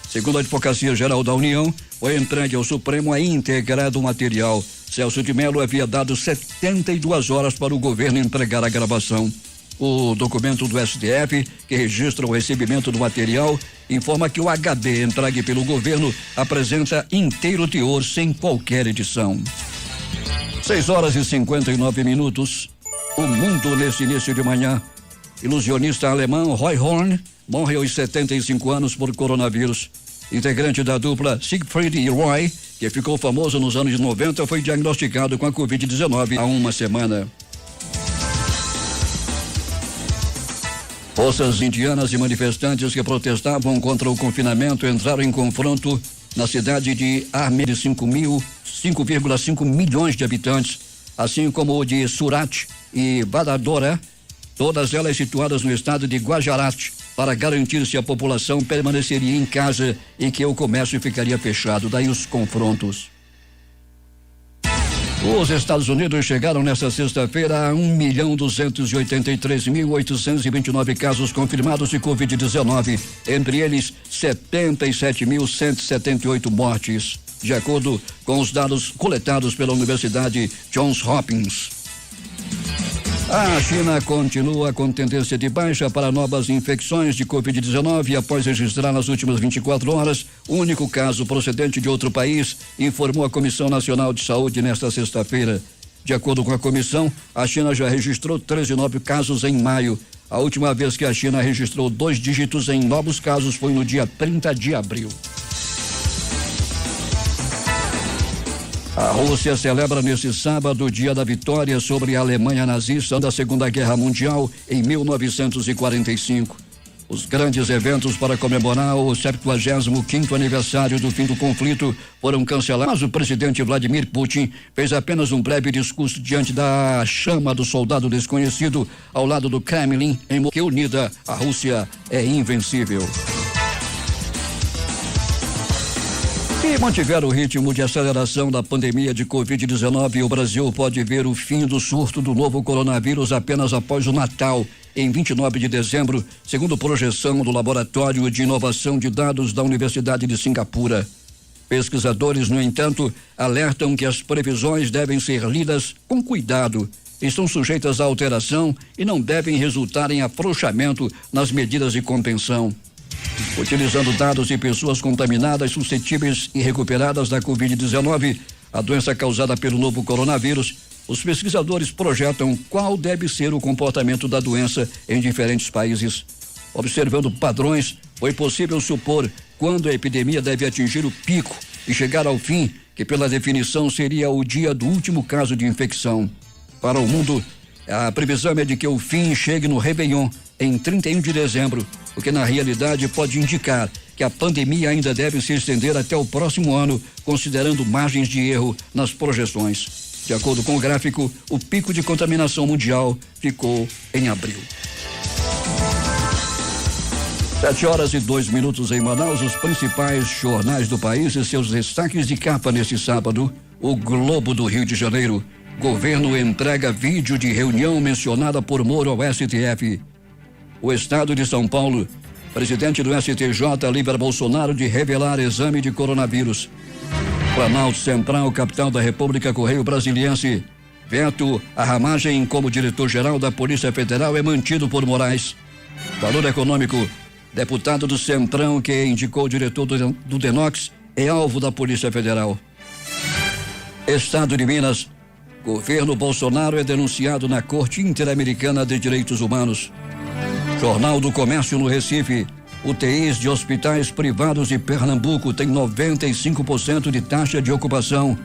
Segundo a Advocacia Geral da União, foi entregue ao Supremo a íntegra do material. Celso de Mello havia dado 72 horas para o governo entregar a gravação. O documento do STF, que registra o recebimento do material, informa que o HD entregue pelo governo apresenta inteiro teor sem qualquer edição. 6:59. O mundo nesse início de manhã. Ilusionista alemão Roy Horn morre aos 75 anos por coronavírus. Integrante da dupla Siegfried e Roy, que ficou famoso nos anos 90, foi diagnosticado com a Covid-19 há uma semana. Forças indianas e manifestantes que protestavam contra o confinamento entraram em confronto na cidade de Arme, de 5,5 milhões de habitantes, assim como o de Surat e Vadodara, todas elas situadas no estado de Gujarat, para garantir se a população permaneceria em casa e que o comércio ficaria fechado. Daí os confrontos. Os Estados Unidos chegaram nesta sexta-feira a 1.283.829 casos confirmados de Covid-19, entre eles 77.178 mortes, de acordo com os dados coletados pela Universidade Johns Hopkins. A China continua com tendência de baixa para novas infecções de Covid-19 após registrar nas últimas 24 horas o único caso procedente de outro país, informou a Comissão Nacional de Saúde nesta sexta-feira. De acordo com a comissão, a China já registrou 13 novos casos em maio. A última vez que a China registrou 2 dígitos em novos casos foi no dia 30 de abril. A Rússia celebra nesse sábado o dia da vitória sobre a Alemanha nazista da Segunda Guerra Mundial em 1945. Os grandes eventos para comemorar o 75º aniversário do fim do conflito foram cancelados, mas o presidente Vladimir Putin fez apenas um breve discurso diante da chama do soldado desconhecido ao lado do Kremlin, em que unida a Rússia é invencível. Se mantiver o ritmo de aceleração da pandemia de Covid-19, o Brasil pode ver o fim do surto do novo coronavírus apenas após o Natal, em 29 de dezembro, segundo projeção do Laboratório de Inovação de Dados da Universidade de Singapura. Pesquisadores, no entanto, alertam que as previsões devem ser lidas com cuidado, estão sujeitas a alteração e não devem resultar em afrouxamento nas medidas de contenção. Utilizando dados de pessoas contaminadas, suscetíveis e recuperadas da Covid-19, a doença causada pelo novo coronavírus, os pesquisadores projetam qual deve ser o comportamento da doença em diferentes países. Observando padrões, foi possível supor quando a epidemia deve atingir o pico e chegar ao fim, que pela definição seria o dia do último caso de infecção. Para o mundo, a previsão é de que o fim chegue no Réveillon, em 31 de dezembro, o que na realidade pode indicar que a pandemia ainda deve se estender até o próximo ano, considerando margens de erro nas projeções. De acordo com o gráfico, o pico de contaminação mundial ficou em abril. 7h02 em Manaus, os principais jornais do país e seus destaques de capa neste sábado. O Globo do Rio de Janeiro. Governo entrega vídeo de reunião mencionada por Moro ao STF. O Estado de São Paulo. Presidente do STJ livra Bolsonaro de revelar exame de coronavírus. Planalto Central, capital da República, Correio Brasiliense. Veto à ramagem como diretor-geral da Polícia Federal é mantido por Moraes. Valor econômico. Deputado do Centrão que indicou o diretor do Denox é alvo da Polícia Federal. Estado de Minas. Governo Bolsonaro é denunciado na Corte Interamericana de Direitos Humanos. Jornal do Comércio no Recife. UTIs de hospitais privados de Pernambuco têm 95% de taxa de ocupação.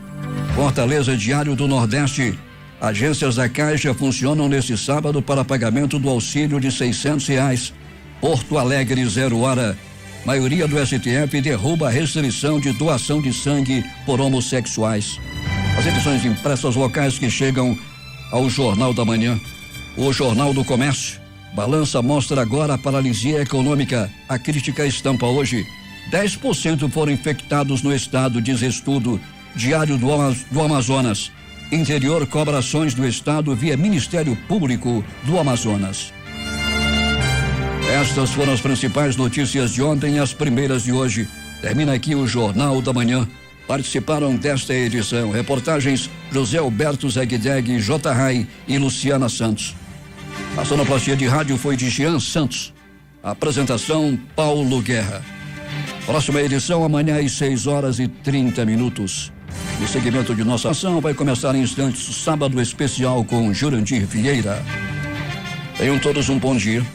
Fortaleza Diário do Nordeste. Agências da Caixa funcionam neste sábado para pagamento do auxílio de R$600. Porto Alegre 0 hora. Maioria do STF derruba a restrição de doação de sangue por homossexuais. As edições impressas locais que chegam ao Jornal da Manhã. O Jornal do Comércio. Balança mostra agora a paralisia econômica. A crítica estampa hoje. 10% foram infectados no estado, diz estudo. Diário do Amazonas. Interior cobra ações do estado via Ministério Público do Amazonas. Estas foram as principais notícias de ontem e as primeiras de hoje. Termina aqui o Jornal da Manhã. Participaram desta edição reportagens José Alberto Zegdeg, J. Rai e Luciana Santos. A sonoplastia de rádio foi de Jean Santos. A apresentação Paulo Guerra. Próxima edição amanhã às 6h30. O segmento de nossa ação vai começar em instantes, sábado especial com Jurandir Vieira. Tenham todos um bom dia.